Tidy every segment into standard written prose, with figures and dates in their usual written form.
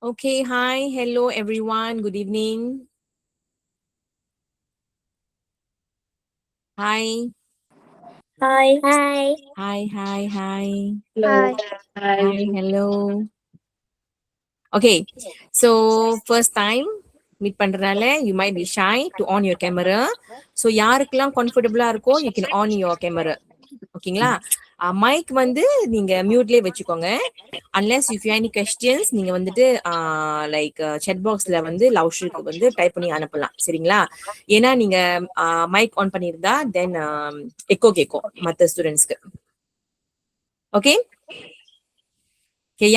Okay, hi, hello everyone, good evening. Hi, Hi. Hi. hi. Hello. Hi, Hi. hello. Okay, so first time meet பண்றனால you might be shy to on your camera. So யாருக்கெல்லாம் comfortable-ஆ இருக்கோ you can on your camera. ஓகேங்களா? Mic வந்து நீங்க மியூட்லயே வச்சுக்கோங்க. Unless if you any questions நீங்க வந்துட்டு like chat பாக்ஸ்ல வந்து லவ்ஷுக்கு வந்து டைப் பண்ணி அனுப்பலாம். சரிங்களா? ஏன்னா நீங்க மைக் ஆன் பண்ணியிருந்தா தென் எக்கோ கேட்கும் மற்ற ஸ்டூடெண்ட்ஸ்க்கு. ஓகே?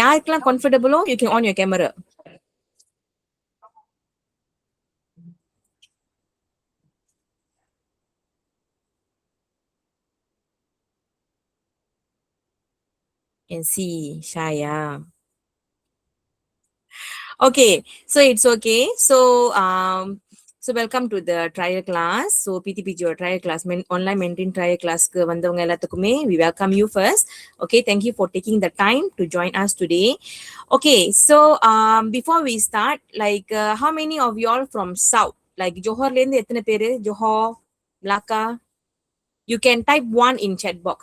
யாருக்கெல்லாம் கம்ஃபர்டபுளோ you can on your camera. And see, Shaya. Okay, so it's okay. So welcome to the trial class. So PTPG or trial class, online mentoring trial class க்கு வந்தவங்க எல்லாத்துக்குமே we welcome you first. Okay, thank you for taking the time to join us today. Okay, so before we start, like how many of y'all from South? Like Johorல இருந்து எத்தனை பேரு? Johor, Melaka. You can type one in chat box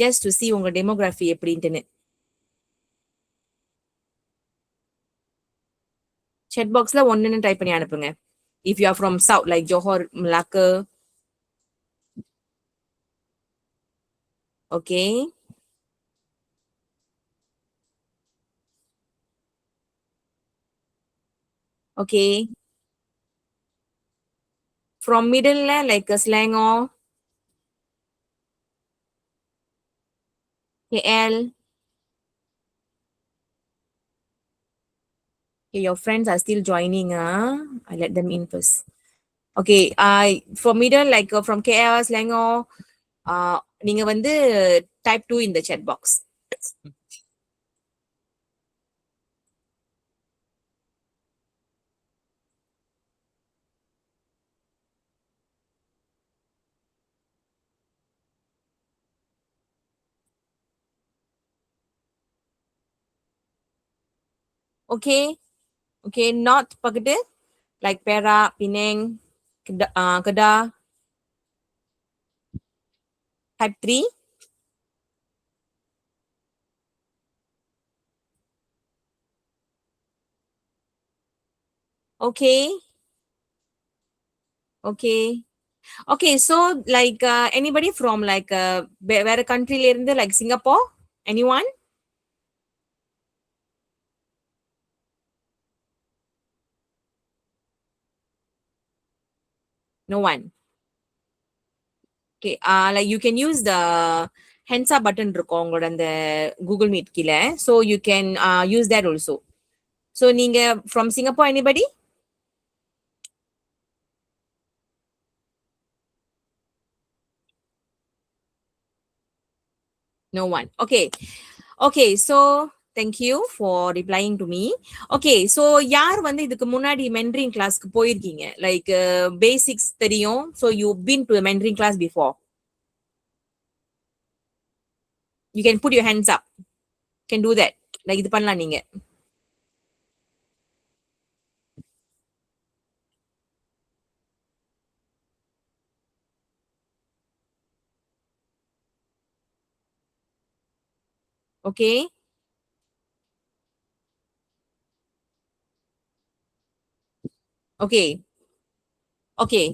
just to see உங்க demography எப்படின்ட்டுன்னு. Chat boxல ஒன்னுன்னு type பண்ணி அனுப்புங்க. If you are from South, like Johor, Melaka. Okay. Okay. From middle, like a slang or KL. Okay, your friends are still joining. I let them in first. Okay. For middle, like from KL, slang or நீங்க வந்து type 2 in the chat box. Okay. Okay. Not பக்கத்து like Perak, Penang, Kedah, type 3. Okay. Okay. Okay, so like anybody from like வேற countryல இருந்து like Singapore? Anyone? No one. Okay, like you can use the hands up button இருக்கும் உங்களோட அந்த Google Meet கீழ. So you can use that also. So நீங்க from Singapore anybody? No one. Okay. Okay, so thank you for replying to me. Okay, so யார் வந்து இதுக்கு முன்னாடி mentoring classக்கு போயிருக்கீங்க? Like basics தெரியும். So you've been to a mentoring class before. You can put your hands up. Can do that. Like இது பண்ணலாம் நீங்க. Okay. Okay. Okay.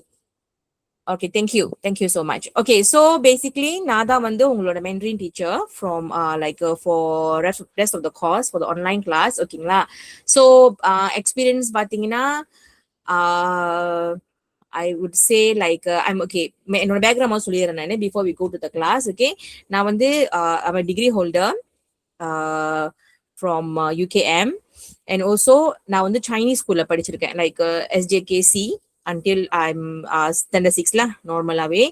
Okay, thank you. Thank you so much. Okay, so basically, Nada வந்து உங்களோட mentoring teacher from like for rest of the course for the online class. ஓகேங்களா? So experience பார்த்தீங்கன்னா I would say like I'm okay. என்னோட background சொல்லிடுறேன் நான் before we go to the class. Okay, நான் வந்து I'm a degree holder from UKM and also நான் வந்து Chinese schoolல படிச்சிருக்கேன் like SJKC until I'm standard 6 lah normalaவே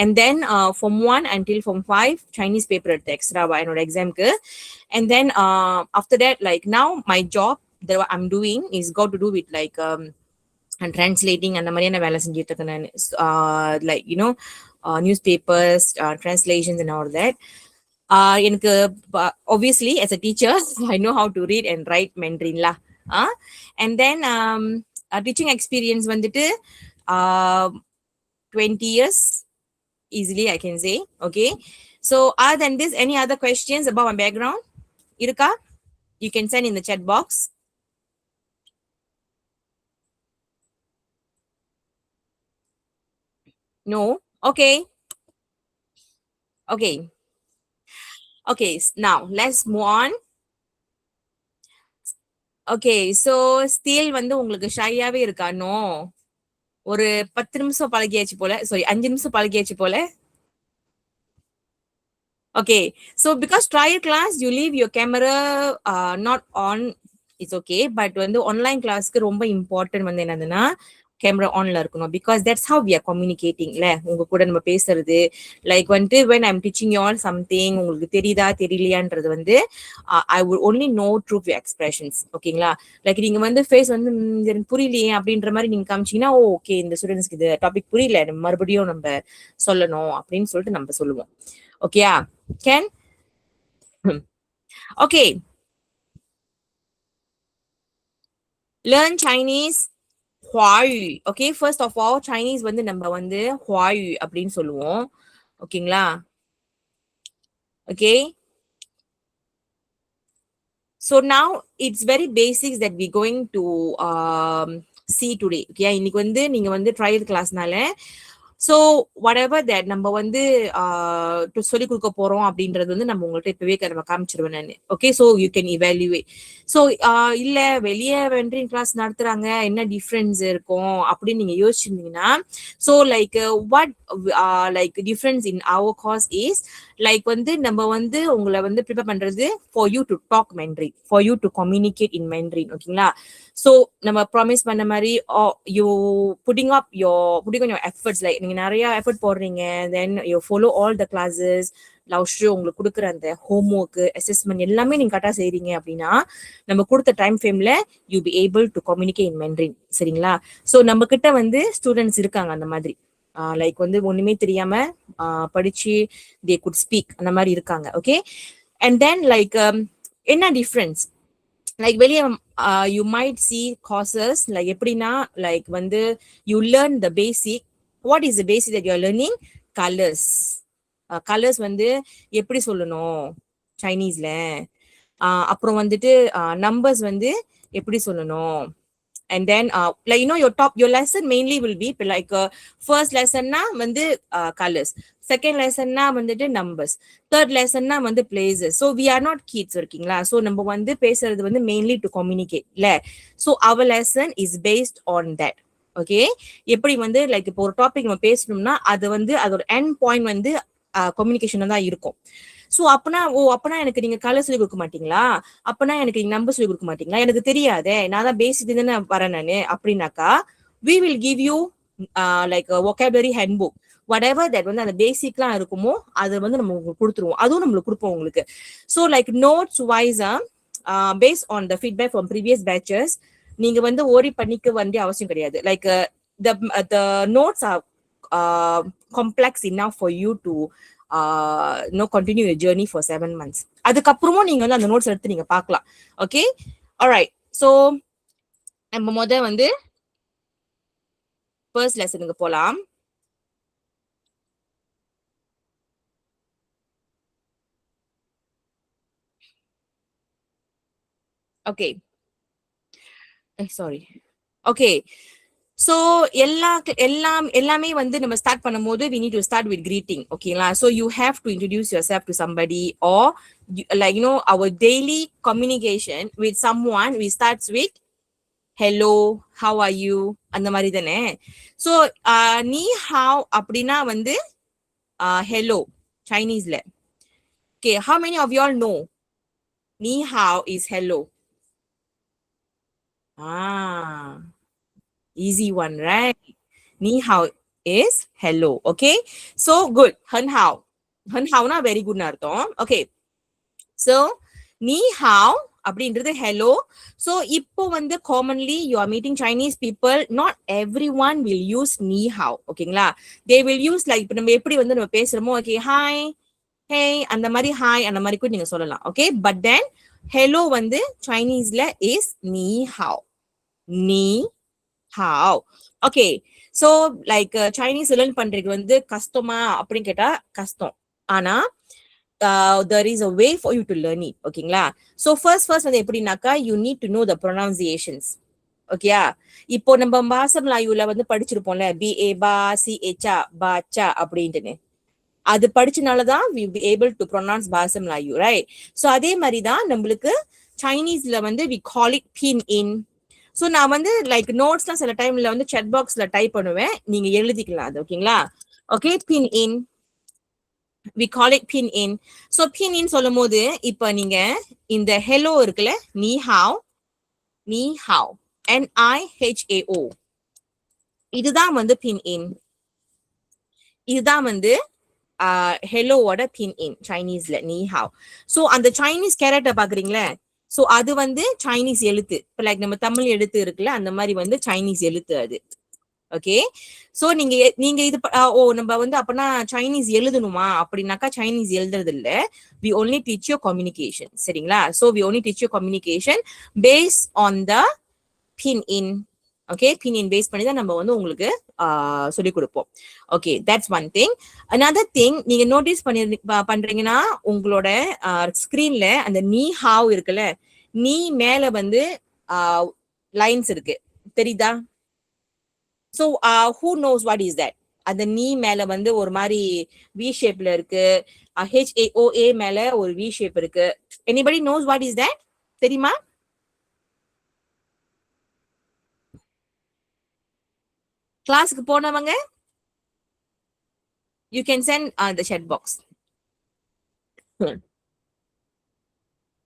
and then from 1 until from 5 Chinese paper எடுத்து extra என்னோட examக்கு and then after that like now my job that what I'm doing is got to do with like and translating அந்த மாதிரியான வேலை செஞ்சுட்டு இருக்கேன் நான் like you know newspapers translations and all that எனக்கு obviously as a teacher I know how to read and write Mandarin lah. And then teaching experience வந்துட்டு 20 years easily I can say. Okay, so other than this, any other questions about my background இருக்கா? You can send in the chat box. No? Okay. Okay. Okay, now let's move on. Okay, so still வந்து உங்களுக்கு ஷையாவே இருக்கா? No. ஒரு 10 நிமிஷம் பழகியாச்சு போல, sorry 5 நிமிஷம் பழகியாச்சு போல. Okay, so because trial class you leave your camera not on, it's okay, but வந்து online classக்கு ரொம்ப important வந்து என்னதுன்னா கேமரா ஆன்ல இருக்கணும், because that's how we are communicating ல, உங்க கூட நம்ம பேசுறது. லைக் வந்துட்டு when I'm teaching you all something, உங்களுக்கு தெரியுதா தெரியலையான்றது வந்து I will only know through your expressions. ஓகேங்களா? லைக் நீங்க வந்து ஃபேஸ் வந்து எனக்கு புரியலையே அப்படின்ற மாதிரி நீங்க காமிச்சீங்கன்னா ஓகே இந்த ஸ்டூடெண்ட்ஸ்க்கு இது டாபிக் புரியல, மறுபடியும் நம்ம சொல்லணும் அப்படின்னு சொல்லிட்டு நம்ம சொல்லுவோம். ஓகேயா? Ken okay. Learn Chinese 华语. Okay, first of all Chinese வந்து நம்ம வந்து 华语அப்படின்னு சொல்லுவோம். ஓகேங்களா? Okay, so now it's very basics that we going to see today. Okay, இன்னைக்கு வந்து நீங்க வந்து ட்ரையல் கிளாஸ்னால so whatever that நம்ம வந்து சொல்லி கொடுக்க போறோம் அப்படின்றது வந்து நம்ம உங்கள்ட்ட இப்பவே நம்ம காமிச்சிருவேன் நான். Okay, so you can evaluate. so இல்ல வெளியே வென்ட்ரிங் கிளாஸ் நடத்துறாங்க என்ன டிஃபரன்ஸ் இருக்கும் அப்படின்னு நீங்க யோசிச்சிருந்தீங்கன்னா, so like what like difference in our course is like வந்து நம்ம வந்து உங்களை வந்து ப்ரிப்பேர் பண்றது for you to talk Mandarin, for you to communicate in Mandarin. ஓகேங்களா? so நம்ம ப்ராமிஸ் பண்ண மாதிரி you putting on your efforts, like நீங்க நிறைய எஃபர்ட் போடுறீங்க, then you follow all the classes, லவ்ஸ்ரீ உங்களுக்கு கொடுக்குற அந்த ஹோம்ஒர்க் அசஸ்மெண்ட் எல்லாமே நீங்க கரெக்டா செய்றீங்க அப்படின்னா நம்ம கொடுத்த டைம் ஃப்ரேம்ல you be able to communicate in Mandarin. சரிங்களா? ஸோ நம்ம கிட்ட வந்து ஸ்டூடெண்ட்ஸ் இருக்காங்க அந்த மாதிரி, லைக் வந்து ஒண்ணுமே தெரியாம படிச்சு தே குட் ஸ்பீக் அந்த மாதிரி இருக்காங்க. ஓகே, அண்ட் தென் லைக் என்ன டிஃப்ரென்ஸ், லைக் வெளியே you might C courses like எப்படின்னா லைக் வந்து you learn the basic. What is the basic that you are learning? Colours. Colours வந்து எப்படி சொல்லணும் சைனீஸ்ல, அப்புறம் வந்துட்டு நம்பர்ஸ் வந்து எப்படி சொல்லணும். And then like you know your lesson mainly will be like first lesson na வந்து colors, second lesson na வந்துட்டு numbers, third lesson na வந்து places. So we are not kids இருக்கீங்களா? so நம்ம வந்து பேசுறது வந்து mainly to communicate இல்ல. so our lesson is based on that. Okay, எப்படி வந்து லைக் இப்போ ஒரு டாபிக் நம்ம பேசணும்னா அது வந்து அதோட எண்ட் பாயிண்ட் வந்து கம்யூனிகேஷன் தான் இருக்கும். சோ அப்பனா எனக்கு நீங்க கலர் சொல்லி கொடுக்க மாட்டீங்களா? அப்பனா எனக்கு நீங்க நம்பர் சொல்லி கொடுக்க மாட்டீங்களா? எனக்கு தெரியாதே, நான் தான் பேசிக் தானே வரேன் நானு அப்படின்னாக்கா we will give you like a vocabulary handbook, whatever that வந்து அந்த பேசிக்லாம் இருக்குமோ அது வந்து நம்ம உங்களுக்கு கொடுத்துருவோம், அதுவும் நம்மளுக்கு கொடுப்போம் உங்களுக்கு. ஸோ லைக் நோட்ஸ் வைஸா based on the feedback from previous batches நீங்க வந்து ஓரி பண்ணிக்க வேண்டிய அவசியம் கிடையாது. Like the notes are complex enough for you to continue your journey for 7 months. அதுக்கப்புறமும் நீங்க வந்து அந்த நோட்ஸ் எடுத்து நீங்க பார்க்கலாம். ஓகே, alright, so நம்ம முத வந்து ஃபர்ஸ்ட் லெசனுக்கு போலாம். Okay, sorry. ஓகே, so எல்லாமே வந்து நம்ம ஸ்டார்ட் பண்ணும்போது we need to start with greeting. ஓகேங்களா? so you have to introduce yourself to somebody, or like our daily communication with someone we starts with hello, how are you, அந்த மாதிரி தானே. so நீ have அப்படின்னா வந்து hello Chineseல. okay, how many of you all know நீ have is hello? Easy one, right? Ni hao is hello. Okay, so good. Hen hao na very good na artham. Okay, so ni hao அப்படின்றது hello. so இப்போ வந்து commonly you are meeting Chinese people, not everyone will use ni hao. ஓகேங்களா? they will use like இப்போ நம்ம எப்படி வந்து நம்ம பேசுறோமோ, okay, hi, ஹே அந்த மாதிரி ஹாய் அந்த மாதிரி கூட நீங்க சொல்லலாம். ஓகே, பட் தென் ஹலோ வந்து சைனீஸ்ல இஸ் நீ ஹாவ். நீ have. Okay, so like Chinese learn பண்றது வந்து கஷ்டமா அப்படின்னு கேட்டா கஷ்டம். ஆனா there is a way for you to learn it. ஓகேங்களா? so first வந்து எப்படின்னாக்கா you need to know the pronunciations. ஓகேயா? இப்போ நம்ம பாசம் லாயுல வந்து படிச்சிருப்போம்ல ba ba ca cha ba cha அப்படின்ட்டுன்னு. அது படிச்சனாலதான் we be able to pronounce பாசம் லாயு, ரைட்? சோ அதே மாதிரி தான் நம்மளுக்கு சைனீஸ்ல வந்து we call it pin in. So நான் வந்து லைக் நோட்ஸ்லாம் சில டைம்ல வந்து chat பாக்ஸ்ல டைப் பண்ணுவேன், நீங்க எழுதிக்கலாம் அது. ஓகேங்களா? Okay, pin in, we call it pin in. so pin in சொல்லும் போது இப்ப நீங்க இந்த hello இருக்குல்ல, நீ ஹாவ், நீ ஹாவ், NIHAO, இதுதான் வந்து pin in. இதுதான் வந்து ஹெலோவோட பின் இன் சைனீஸ்ல நீ ஹாவ். சோ அந்த சைனீஸ் கேரக்டர் பாக்குறீங்களே, சோ அது வந்து சைனீஸ் எழுத்து. இப்ப லைக் நம்ம தமிழ் எழுத்து இருக்குல்ல, அந்த மாதிரி வந்து சைனீஸ் எழுத்து அது. ஓகே, சோ நீங்க இது ஓ நம்ம வந்து அப்பனா சைனீஸ் எழுதணுமா அப்படின்னாக்கா சைனீஸ் எழுதுறது இல்ல. we only teach you communication. சரிங்களா? so we only teach you communication based on the pin in. Okay, pin in base பண்ணி தான் நம்ம வந்து உங்களுக்கு சொல்லி கொடுப்போம். Okay, that's one thing. another thing நீங்க நோட்டீஸ் பண்றீங்கன்னா உங்களோட ஸ்கிரீன்ல அந்த நீ ஹாவ் இருக்குல்ல, நீ மேல வந்து லைன்ஸ் இருக்கு, தெரியுதா? so who knows what is that? அந்த நீ மேல வந்து ஒரு மாதிரி வி ஷேப்ல இருக்கு, HAOA மேல ஒரு வி ஷேப் இருக்கு. anybody knows what is that? தெரியுமா? கிளாஸ்க்கு போனவங்க you can send the chat box.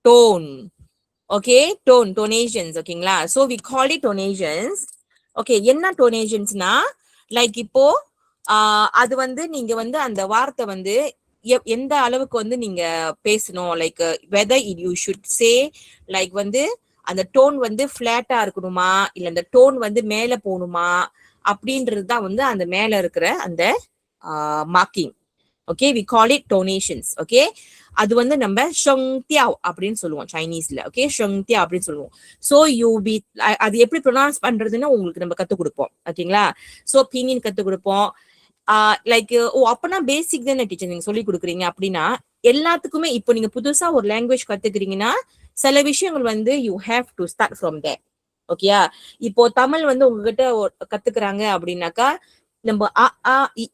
tone. okay, tonations. ஓகேங்களா? so we call it tonations. okay, என்ன tonations-னா லைக் இப்போ அது வந்து நீங்க வந்து அந்த வார்த்தை வந்து எந்த அளவுக்கு வந்து நீங்க பேசணும், like whether you should say like வந்து அந்த டோன் வந்து ஃபிளாட்டா இருக்கணுமா இல்ல அந்த டோன் வந்து மேல போகணுமா அப்படின்றது தான் வந்து அந்த மேல இருக்கிற அந்த marking. Okay, we call it tonations. Okay, அது வந்து நம்ம ஷங் தியாவ் அப்படின்னு சொல்லுவோம் சைனீஸ்ல. ஓகே, ஷங் தியாவ் அப்படின்னு சொல்லுவோம். சோ யூ பி அது எப்படி ப்ரொனவுன்ஸ் பண்றதுன்னு உங்களுக்கு நம்ம கத்து கொடுப்போம். ஓகேங்களா? சோ பினின் கத்து கொடுப்போம். லைக் ஓ அப்பனா பேசிக் தானே டீச்சர் நீங்க சொல்லி கொடுக்குறீங்க அப்படின்னா எல்லாத்துக்குமே இப்போ நீங்க புதுசா ஒரு லாங்குவேஜ் கத்துக்கிறீங்கன்னா சில விஷயங்கள் வந்து you have to start from there. ஓகேயா? இப்போ தமிழ் வந்து உங்ககிட்ட கத்துக்கிறாங்க அப்படின்னாக்கா நம்ம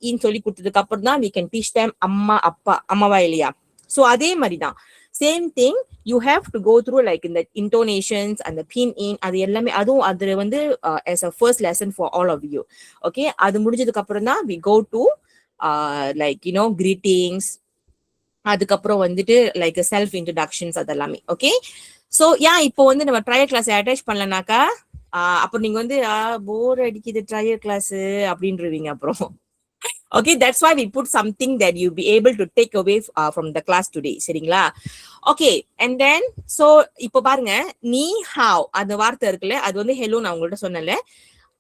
இன்னு சொல்லி கொடுத்ததுக்கு அப்புறம் தான் we can teach them அம்மா அப்பா, அம்மாவா இல்லையா? சோ அதே மாதிரிதான் same thing you have to go through like இந்த இன்டோனேஷன்ஸ் அந்த பின் இன் அது எல்லாமே, அதுவும் அது வந்து as a first lesson for all of you. Okay, அது முடிஞ்சதுக்கு அப்புறம் தான் we go to like you know greetings, அதுக்கப்புறம் வந்துட்டு லைக் செல்ஃப் இன்ட்ரடக்ஷன்ஸ் அதெல்லாமே. ஓகே, சோ இப்போ வந்து நம்ம ட்ரையல் கிளாஸ் அட்டாச் பண்ணலனாக்கா அப்புறம் நீங்க வந்து போர் அடிக்குது ட்ரையல் கிளாஸ் அப்படின்றவீங்க அப்புறம். Okay, that's why we put something that you be able to take away from the class today. சரிங்களா? ஓகே, and then so இப்போ பாருங்க நீ ஹாவ் அந்த வார்த்தை இருக்குல்ல, அது வந்து ஹெலோ நான் உங்கள்ட்ட சொன்னல,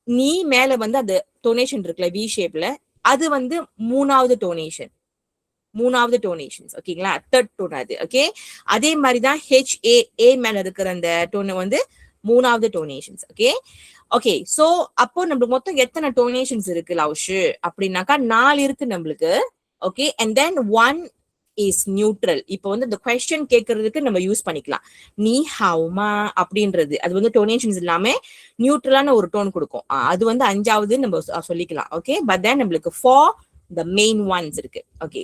நீ மேல வந்து அந்த டோனேஷன் இருக்குல்ல வி ஷேப்ல, அது வந்து மூணாவது டோனேஷன். ஓகேங்களா? தேர்ட் டோன் அது. ஓகே, அதே மாதிரி தான் HAA மேல இருக்கிற அந்த டோன் வந்து மூணாவது டோனேஷன்ஸ். ஓகே ஓகே, சோ அப்போ நம்மளுக்கு மொத்தம் எத்தனை டோனேஷன்ஸ் இருக்கு லவ்ஷு அப்படின்னாக்கா 4 இருக்கு நம்மளுக்கு. Okay, and then 1 is neutral. இப்போ வந்து இந்த கொஸ்டின் கேட்கறதுக்கு நம்ம யூஸ் பண்ணிக்கலாம். நீ ஹவுமா அப்படின்றது அது வந்து டோனேஷன்ஸ் இல்லாம நியூட்ரலான ஒரு டோன் கொடுக்கும். அது வந்து 5வது நம்ம சொல்லிக்கலாம். ஓகே, பட் தென் நம்மளுக்கு 4 the main ones இருக்கு. Okay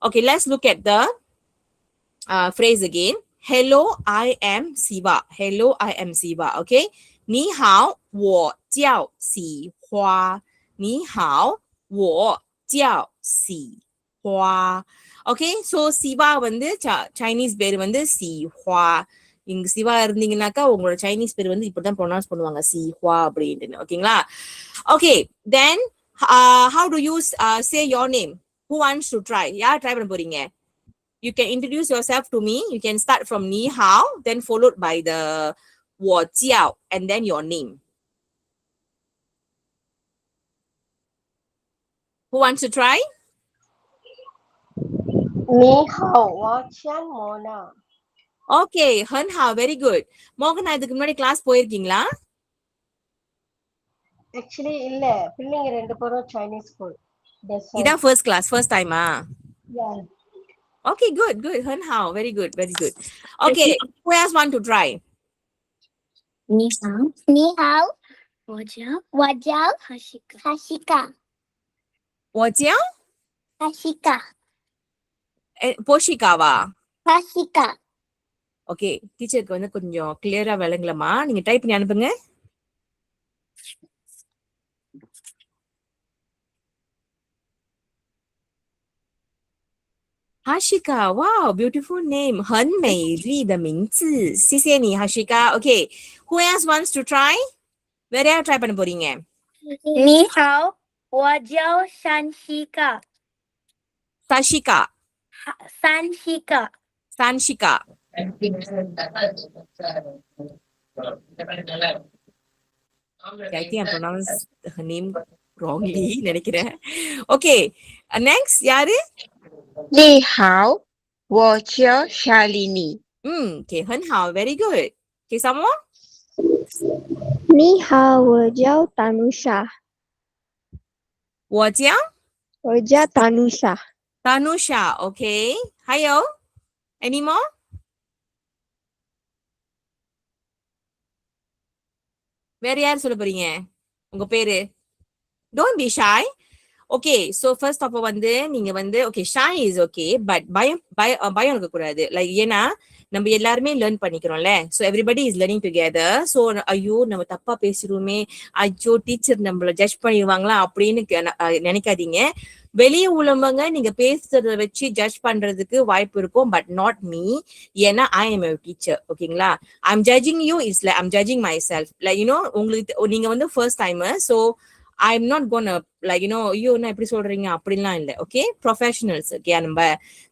okay, let's look at the phrase again. Hello, I am Siva. Hello, I am Siva. Okay, 你好，我叫喜花。你好，我叫喜花。Okay, so Siva வந்து Chinese பேர் வந்து喜花. இங்க சிவா இருந்தீங்கன்னாக்கா உங்களோட சைனீஸ் பேர் வந்து இப்படிதான் ப்ரொனவுன்ஸ் பண்ணுவாங்க, சிஹுவா அப்படின்னு. ஓகேங்களா? Okay, then how do you say your name? Who wants to try? யார் ட்ரை பண்ண போறீங்க? You can introduce yourself to me. You can start from ni hao, then followed by the wo jiao, and then your name. Who wants to try? 你好，我叫Mona. Okay, Hen Hao, very good. மோகனா இதுக்கு முன்னாடி class போயிருக்கீங்களா? Actually, இல்ல பிள்ளைங்க ரெண்டு பேரும் Chinese school. That's why. இதான் first class, first time Yeah. Okay, good, good. Hen Hao, very good, very good. Okay, who else want to try? 你好，你好，我叫哈西卡，我叫哈西卡， போஷிகாவா? 哈西卡。 okay, டீச்சருக்கு வந்து கொஞ்சம் கிளியரா விளங்கலமா, நீங்க டைப் பண்ணி அனுப்புங்க. Hashika, wow, beautiful name. 很美丽的名字。谢谢你 Hashika. Okay, who else wants to try? வேற யார் try பண்ண போறீங்க? 你好，我叫山西卡， Sashika, 山西卡。 Sanshika. I think I pronounced her name wrongly நினைக்கிறேன். Okay, next யாரு? 你好，我叫夏丽妮。Okay, 很好 very good. Okay, some more? 你好，我叫达努莎。我叫达努莎。 Tanusha, okay. 还有 any more? வேற யார் சொல்ல போறீங்க? உங்க பேரு? Don't be shy. Okay, so first of all வந்து நீங்க வந்து okay, shy is okay, but பயம் இருக்க கூடாது. Like ஏன்னா நம்ம எல்லாருமே learn பண்ணிக்கிறோம்ல. So everybody is learning together. So ஐயோ நம்ம தப்பா பேசிடுவோமே, ஐயோ டீச்சர் நம்மள ஜட்ஜ் பண்ணிடுவாங்களா அப்படின்னு நினைக்காதீங்க. வெளியே உள்ளவங்க நீங்க பேசுறத வச்சு ஜட்ஜ் பண்றதுக்கு வாய்ப்பு இருக்கும், பட் நாட் மீ. ஏன்னா ஐ எம் யுவர் டீச்சர், ஓகேங்களா? I'm judging you is like I'm judging myself. Like you know உங்களுக்கு நீங்க வந்து first timer, so I'm not gonna like you know ஐயோ என்ன எப்படி சொல்றீங்க அப்படின்லாம் இல்லை. ஓகே, ப்ரொஃபஷனல்ஸ் ஓகே நம்ம.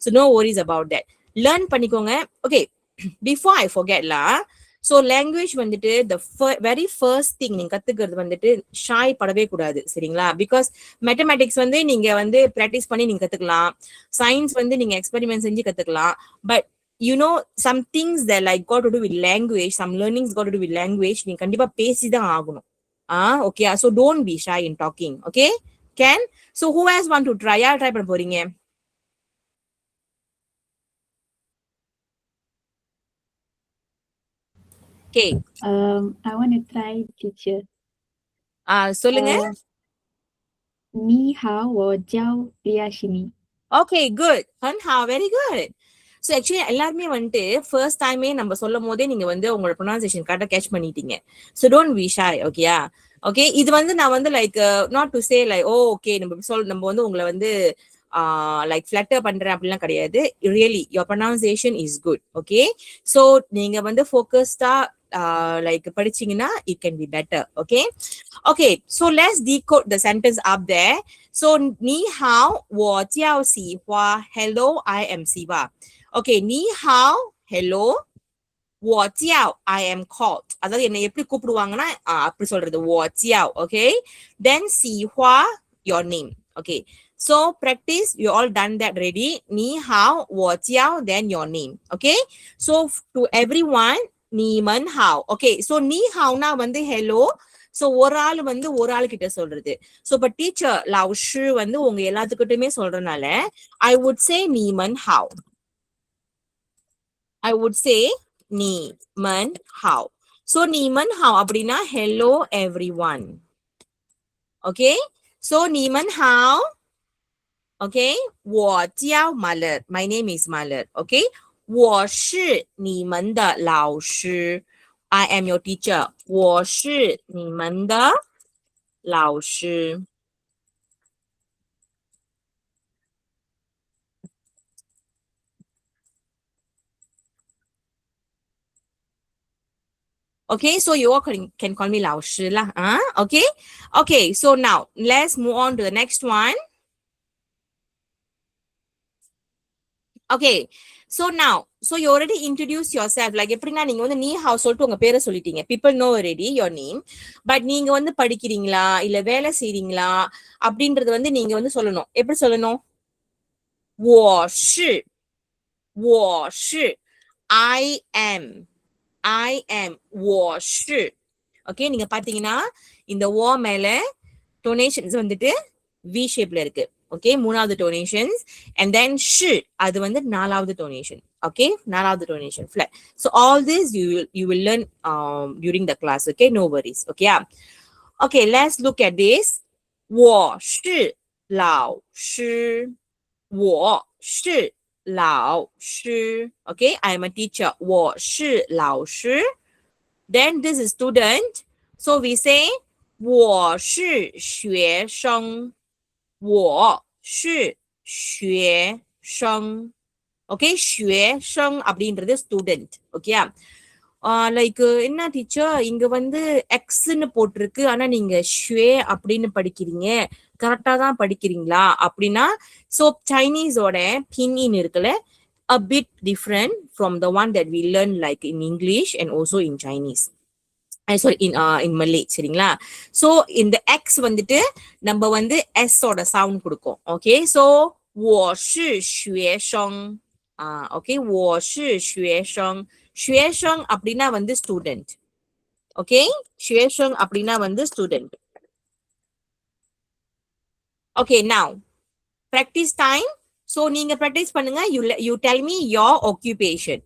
So no worries about that. Learn பண்ணிக்கோங்க. ஓகே, பிஃபோர் ஐ ஃபர்கெட்லா, ஸோ லாங்குவேஜ் வந்துட்டு வெரி ஃபர்ஸ்ட் திங் நீங்க கத்துக்கிறது வந்துட்டு ஷாய் படவே கூடாது, சரிங்களா? பிகாஸ் மேத்தமேட்டிக்ஸ் வந்து நீங்க வந்து ப்ராக்டிஸ் பண்ணி நீங்க கத்துக்கலாம், சயின்ஸ் வந்து நீங்க எக்ஸ்பெரிமெண்ட் செஞ்சு கத்துக்கலாம், but you know some things that like got to do with language, some learnings got to do with language, நீங்க கண்டிப்பா பேசிதான் ஆகணும். Okay, so don't be shy in talking. Okay, can so who else want to try? யார் try பண்ண போறீங்க? Okay, I want to try, teacher. சொல்லுங்க. 你好，我叫李亚西尼。 Okay, good. 很好 very good. So actually எல்லாருமே வந்துட்டு first டைமே நம்ம சொல்லும் போதே நீங்க வந்து உங்களோட ப்ரொனன்சியேஷன் கரெக்டாக கேட்ச் பண்ணிட்டீங்க. ஸோ டோன்ட் பி ஷை, ஓகேயா? ஓகே, இது வந்து நான் வந்து like not to say like oh okay நம்ம வந்து உங்களை வந்து லைக் ஃபிளட்டர் பண்றேன் அப்படிலாம் கிடையாது. Really your pronunciation is good. Okay, so நீங்க வந்து ஃபோக்கஸ்டா like படிச்சீங்கன்னா it can be better. Okay, so let's decode the sentence up there. So 你好，我叫喜花。 Hello, I am Siva. Okay, 你好 hello, 我叫 I am called. அதாவது என்ன எப்படி கூப்பிடுவாங்கன்னா அப்படி சொல்றது我叫. Okay, then 喜花 your name. Okay, so practice, you all done that ready. 你好，我叫 then your name. Okay, so to everyone, 你们好. Okay, so 你好னா வந்து hello. So ஒரு ஆள் வந்து ஒரு ஆள் கிட்ட சொல்றது. So இப்ப டீச்சர் லாவுஷு வந்து உங்க எல்லாத்துக்கிட்டுமே சொல்றதுனால I would say 你们好. I would say 你们好. So 你们好அப்படின்னா hello everyone. Okay, so 你们好. Okay, 我叫 Maler. My name is Maler. Okay, 我是你们的老师. I am your teacher. 我是你们的老师. Okay, so you all can call me 老师 lah. Okay, so now let's move on to the next one. Okay, so now, so you already introduce yourself. Like எப்படின்னா நீங்க வந்து நீ have சொல்லிட்டு உங்க பேரை சொல்லிட்டீங்க. People know already your name. But நீங்க வந்து படிக்கிறீங்களா இல்ல வேலை செய்றீங்களா அப்படின்றது வந்து நீங்க வந்து சொல்லணும். எப்படி சொல்லணும்? 我是我是 I am我是ஓகே நீங்க பாத்தீங்கன்னா இந்த ஓ மேல டோனேஷன்ஸ் வந்துட்டு V ஷேப்ல இருக்கு ஓகே மூணாவது டோனேஷன்ஸ் and then ஷு அது வந்து நாலாவது டோனேஷன் okay நாலாவது டோனேஷன் flat so all this you will learn during the class okay no worries okay okay let's look at this 我是老师我是老师 okay I am a teacher 我是老师 then this is student so we say 我是学生我是学生 okay 学生அப்படின்றது student okay like என்ன teacher இங்க வந்து எக்ஸ்ன்னு போட்டிருக்கு ஆனா நீங்க ஷுவே அப்படின்னு படிக்கிறீங்க கரெக்டா தான் படிக்கிறீங்களா அப்படின்னா சோ சைனீஸோட பின்இன் இருக்குல்ல a bit different from the one that we learn like in English and also in Chinese sorry in Malay சரிங்களா so இந்த x வந்துட்டு நம்ம வந்து s ஓட சவுண்ட் கொடுக்கும் okay so 我是学生okay 我是学生学生அப்படின்னா வந்து ஸ்டூடெண்ட் ஓகே 学生அப்படின்னா வந்து student okay now practice time so நீங்க practice பண்ணுங்க you tell me your occupation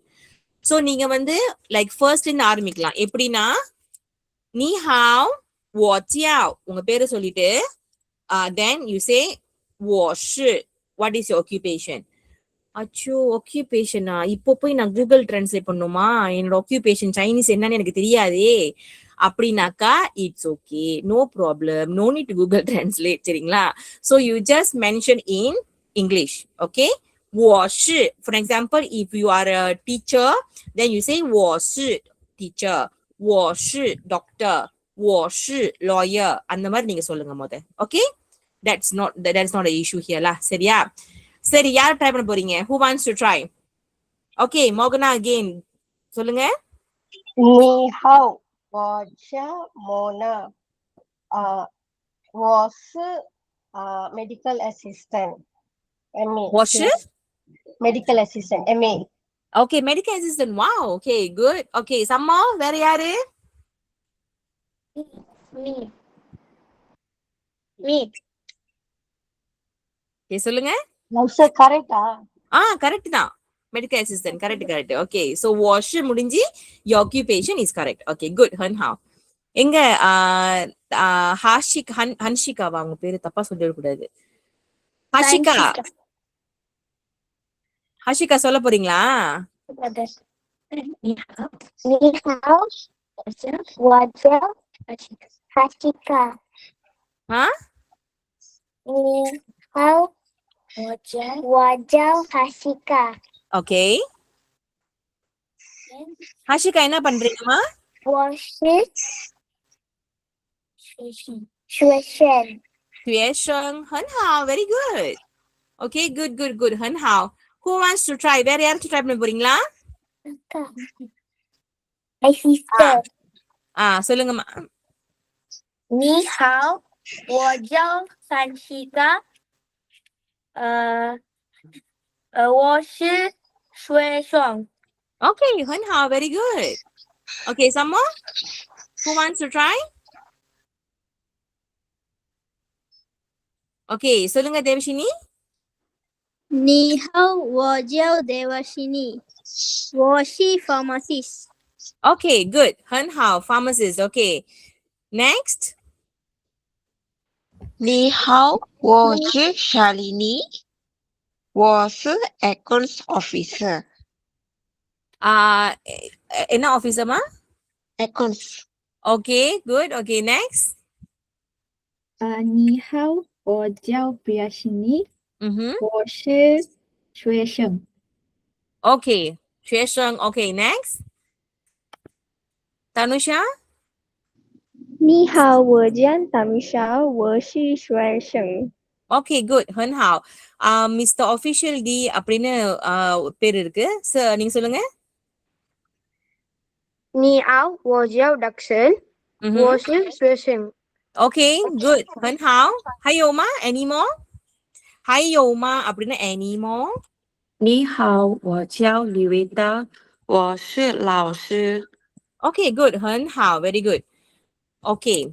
so நீங்க வந்து like firstல இருந்து ஆரம்பிக்கலாம் எப்படின்னா நீ ஹாவ் 我叫உங்க பேரை சொல்லிட்டு then you say 我是 what is your occupation அச்சோ ஆக்கியூபேஷனா இப்போ போய் நான் கூகுள் டிரான்ஸ்லேட் பண்ணுமா என்னோட ஆக்கியூபேஷன் சைனீஸ் என்னன்னு எனக்கு தெரியாதே அப்படின்னாக்கா it's okay no problem no need to Google translate சரிங்களா so you just mention in English okay 我是 for example if you are a teacher then you say 我是 teacher 我是 doctor 我是 lawyer அந்த மாதிரி நீங்க சொல்லுங்க முத okay that's not an issue here lah சரியா சரி யார் try பண்ண போறீங்க who wants to try okay Morgana again சொல்லுங்க 你好，我叫Mona，我是medical assistant，MA。我是 medical assistant，MA。 okay medical assistant wow okay good okay some more வேற யாரு Me. Me. okay சொல்லுங்க லவ்சர் கரெக்டா? கரெக்ட் தான் medical assistant correct okay so wash முடிஞ்சு your occupation is correct okay good Han have எங்க ஹன்ஷிகாவா உங்க பேரு தப்பா சொல்லிட கூடாது ஹஷிகா சொல்ல போறீங்களா你好，我叫哈西卡。啊？你好，我叫哈西卡。 okay ஹஷிகா என்ன பண்றீங்கம்மா 我是学生。学生很好 very good okay good 很好 who wants to try வேற யாராச்சும் ட்ரை பண்ண போறீங்களா My sister。சொல்லுங்கம்மா 你好，我叫三西卡。我是学生。 okay 很好 very good okay some more who wants to try okay சொல்லுங்க தேவஷினி 你好，我叫 Devashini，我是 pharmacist。 okay good 很好 pharmacist okay next 你好，我是莎莉妮，我是 accounts officer。 என்ன ஆபீஸர்மா accounts。 okay good okay next 你好，我叫 Priyashini， 我是学生。 okay 学生 okay next Tanusha 你好，我叫Tamisha，我是学生。 okay good 很好Mr. Official D அப்படின்னு பேர் இருக்கு sir நீங்க சொல்லுங்க 你好，我叫 Daxon，我是学生。 okay good 很好还有吗 any more 还有吗அப்படின்னா anymore. 你好，我叫李维达，我是老师。Okay, good. 很好 very good. Okay.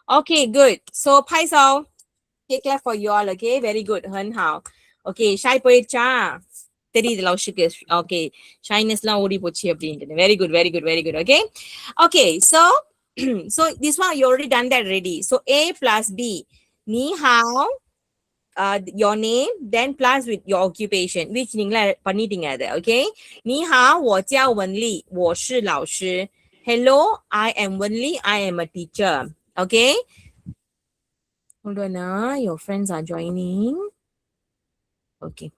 Okay, good. So 拍手 take clap for you all. Okay, very good. 很好 Okay, shy போயிடுச்சா தெரியுது லவ்ஷுக்கு okay ஷைனஸ்லாம் ஓடி போச்சு அப்படின்ட்டு very good very good very good okay okay so so this one you already done that ready so A plus B நீ have your name then plus with your occupation which நீங்களா பண்ணிட்டீங்க அது okay நீ ஹாவ்我叫文丽我是老师 hello I am Wenli I am a teacher okay hold on your friends are joining okay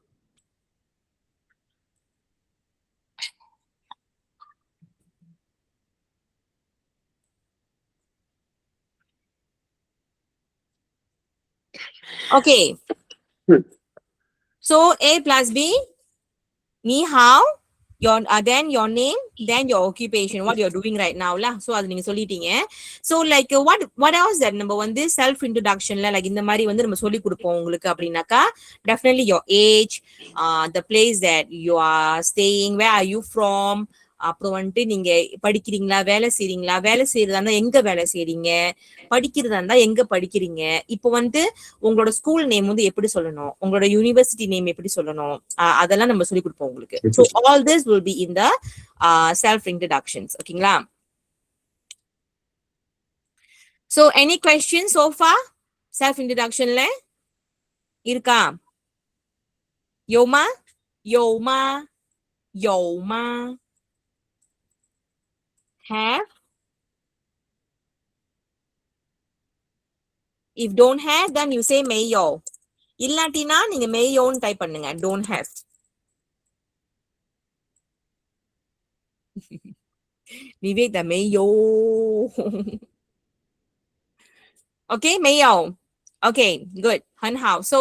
okay so A plus B நீ have your then your name then your occupation what you're doing right now lah so அது நீங்க சொல்லிட்டீங்க so like what else that நம்ம வந்து self introductionல like இந்த மாதிரி வந்து நம்ம சொல்லி கொடுப்போம் உங்களுக்கு அப்படின்னாக்கா definitely your age the place that you are staying where are you from அப்புறம் வந்துட்டு நீங்க படிக்கிறீங்களா வேலை செய்யறதா இருந்தா எங்க வேலை செய்றீங்க படிக்கிறதா இருந்தா எங்க படிக்கிறீங்க இப்போ வந்து உங்களோட ஸ்கூல் நேம் வந்து எப்படி சொல்லணும் உங்களோட யூனிவர்சிட்டி நேம் எப்படி சொல்லணும் அதெல்லாம் நம்ம சொல்லி கொடுப்போம் உங்களுக்கு so all this will be in the self introductions ஓகேங்களா so any questions so far self introductionல இருக்கா யோமா யோமா யோமா have if don't have then you say 没有இல்லாட்டினா நீங்க 没有ன்னு டைப் பண்ணுங்க don't have விவேக்的没有 okay 没有 okay good 很好 so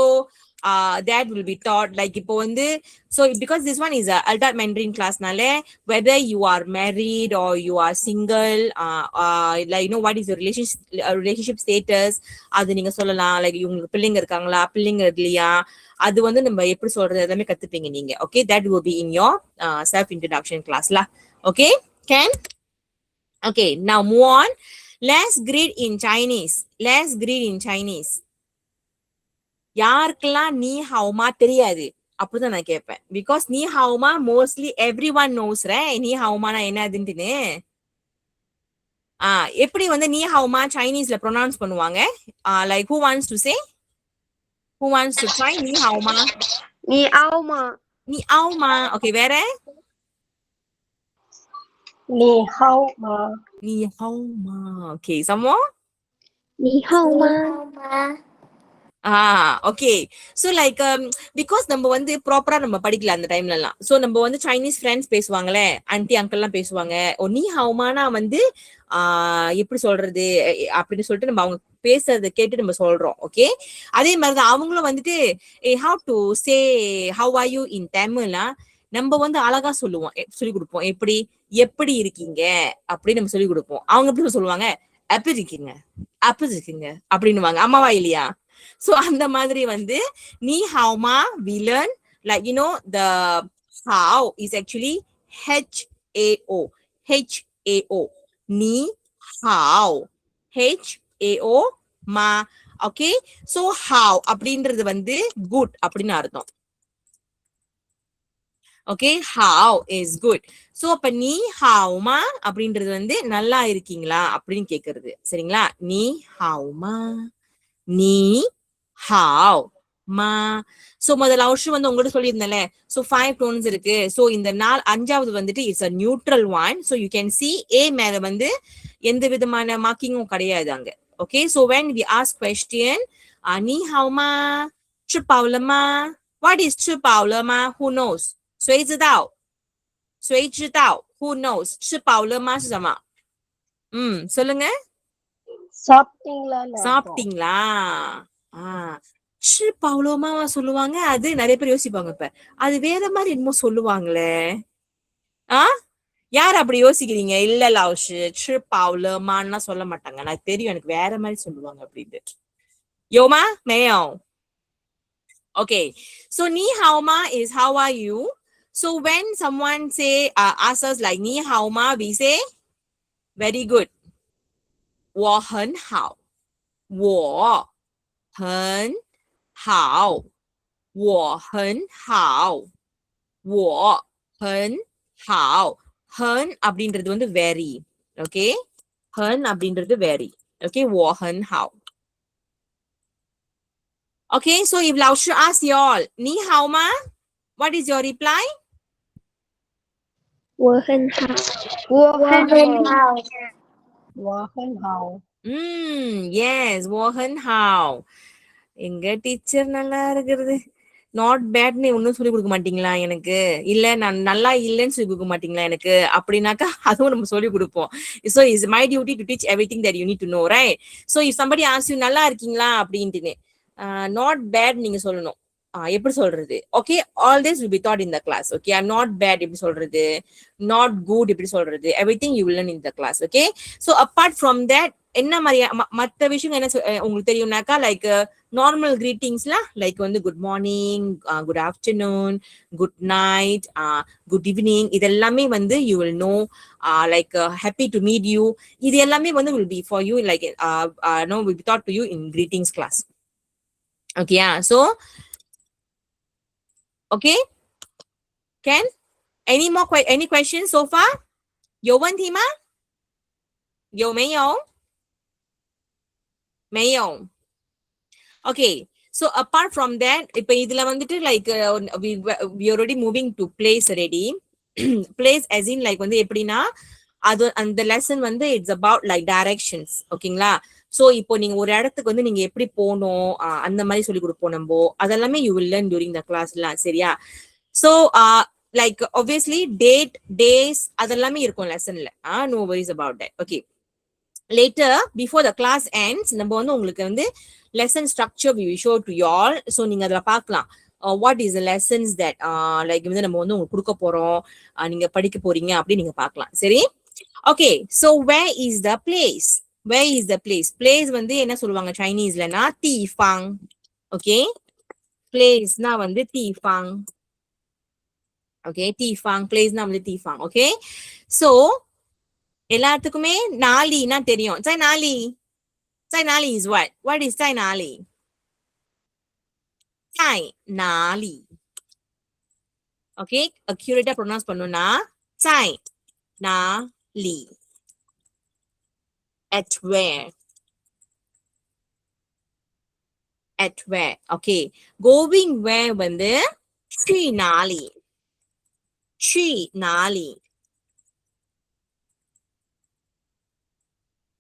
that will be taught like இப்போ வந்து so because this one is a adult Mandarin class நால whether you are married or you are single like you know what is your relationship status அது நீங்க சொல்லலாம் like உங்களுக்கு பிள்ளைங்க இருக்காங்களா பிள்ளைங்க இல்லையா அது வந்து நம்ம எப்படி சொல்றது எல்லாமே கத்துப்பீங்க நீங்க okay that will be in your self introduction class la okay can okay now move on let's greet in Chinese யாருக்கெல்லாம் நீ ஹவுமா தெரியாது அப்படிதான் நான் கேட்பேன் பிகாஸ் நீ ஹவுமா மோஸ்ட்லி எவ்ரி ஒன் நோஸ் நீ ஹவுமானா என்னதுன்னு எப்படி வந்து நீ ஹவுமா சைனீஸ்ல ப்ரொனவுன்ஸ் பண்ணுவாங்க like who wants to try நீ ஹவுமா நீ ஹவுமா ஓகே வேற நீ ஹவுமா ஓகே சமோ நீ ஹாவ் மா okay so like because நம்ம வந்து ப்ராப்பரா நம்ம படிக்கல அந்த டைம்ல எல்லாம் சோ நம்ம வந்து சைனீஸ் ஃப்ரெண்ட்ஸ் பேசுவாங்களே ஆன்ட்டி அங்கிள் எல்லாம் பேசுவாங்க ஓ நீ ஹவுமானா வந்து எப்படி சொல்றது அப்படின்னு சொல்லிட்டு நம்ம அவங்க பேசுறதை கேட்டு நம்ம சொல்றோம் ஓகே அதே மாதிரிதான் அவங்களும் வந்துட்டு how to say how are you in Tamil நம்ம வந்து அழகா சொல்லி கொடுப்போம் எப்படி இருக்கீங்க அப்படின்னு நம்ம சொல்லி கொடுப்போம் அவங்க எப்படி சொல்லுவாங்க அப்படி இருக்கீங்க அப்படின்னுவாங்க அம்மாவா இல்லையா so அந்த மாதிரி வந்து நீ ஹவுமா we learn like you know the how is actually HAO நீ ஹாவ் HAO மா okay so how அப்படின்றது வந்து good அப்படின்னு அர்த்தம் okay how is good so அப்ப நீ ஹாவ்மா அப்படின்றது வந்து நல்லா இருக்கீங்களா அப்படின்னு கேக்குறது சரிங்களா நீ ஹாவ்மா நீ ஹாவ் மா சோ முதல்ல அவஷு வந்து உங்கள்ட்ட சொல்லியிருந்தேன்ல சோ 5 டோன்ஸ் இருக்கு சோ இந்த 5வது வந்துட்டு it's a neutral one so you can see A மேல வந்து எந்த விதமான மார்க்கிங்கும் கிடையாது அங்க okay so when we ask question நீ ஹாவ்மா 吃饱了吗 what is 吃饱了吗 who knows 谁知道 who knows 吃饱了吗是什么சொல்லுங்க சாப்பிட்டீங்களா吃饱了吗சொல்லுவாங்க அது நிறைய பேர் யோசிப்பாங்க இப்ப அது வேற மாதிரி என்னமோ சொல்லுவாங்களே யார் அப்படி யோசிக்கிறீங்க இல்ல லவ்ஷு吃饱了吗சொல்ல மாட்டாங்க எனக்கு தெரியும் எனக்கு வேற மாதிரி சொல்லுவாங்க அப்படின்ட்டு 有吗？没有。Okay. So 你好吗 is how are you? So when someone say ask us like 你好吗 we say very good. 我很好。我很好。我很好。我很好。很அப்படின்றது வந்து very. Okay. 很அப்படின்றது very. Okay. 我很好。Okay. So if 老师 ask you all 你好吗 what is your reply? 我很好。我很好。我很好。Yes 我很好。எங்க teacher நல்லா இருக்கிறது not பேட்னு ஒன்னும் சொல்லி கொடுக்க மாட்டீங்களா எனக்கு இல்ல நான் நல்லா இல்லைன்னு சொல்லி கொடுக்க மாட்டீங்களா எனக்கு அப்படின்னாக்கா அதுவும் நம்ம சொல்லி கொடுப்போம். So it's my duty to teach everything that you need to know, right? So if somebody asks you நல்லா இருக்கீங்களா அப்படின்ட்டு not bad நீங்க சொல்லணும். எப்படி சொல்றது? Okay, all this will be taught in the class. Okay, I'm not bad எப்படி சொல்றது, not good எப்படி சொல்றது, everything you will learn in the class. Okay, so apart from that என்ன மாதிரி மற்ற விஷயம் என்ன உங்களுக்கு தெரியும்னாக்கா லைக் நார்மல் கிரீட்டிங்ஸ்லாம் லைக் வந்து good morning, good afternoon, good night, good evening இது எல்லாமே வந்து you will know like happy to meet you இது எல்லாமே வந்து will be for you like no will be that to you in greetings class. Okay, yeah. So okay, Ken, any questions so far? 有问题吗？有没有？没有。Okay, so apart from that இப்ப இதுல வந்துட்டு like we already moving to place already. Place as in like வந்து எப்படின்னா அது அந்த lesson வந்து it's about like directions. ஓகேங்களா? So இப்போ நீங்க ஒரு இடத்துக்கு வந்து நீங்க எப்படி போகணும் அந்த மாதிரி சொல்லி கொடுப்போம் நம்ம அதெல்லாமே you will learn during the கிளாஸ்லாம். சரியா? So like obviously date days அதெல்லாமே இருக்கும் லெசன்ல. No worries about that. Okay, later before the class ends நம்ம வந்து உங்களுக்கு வந்து lesson structure we show to you all. So நீங்க அதில் பார்க்கலாம் what is the lessons that like வந்து நம்ம வந்து உங்களுக்கு கொடுக்க போறோம், நீங்க படிக்க போறீங்க அப்படி நீங்க பார்க்கலாம். சரி? Okay, so where is the place? Where is the place? Place வந்து என்ன சொல்லுவாங்க சைனீஸ்லனா தீஃபாங். ஓகே, பிளேஸ்னா வந்து தீஃபாங். ஓகே, தீஃபாங் பிளேஸ்னா வந்து தீஃபாங். ஓகே, ஸோ எல்லாத்துக்குமே நாளினா தெரியும். 在哪里? 在哪里 is what? What is 在哪里? 在哪里? Okay, accurate pronounce பண்ணனும்னா在哪里 at where? At where? Okay, going where வந்து 去哪里? 去哪里?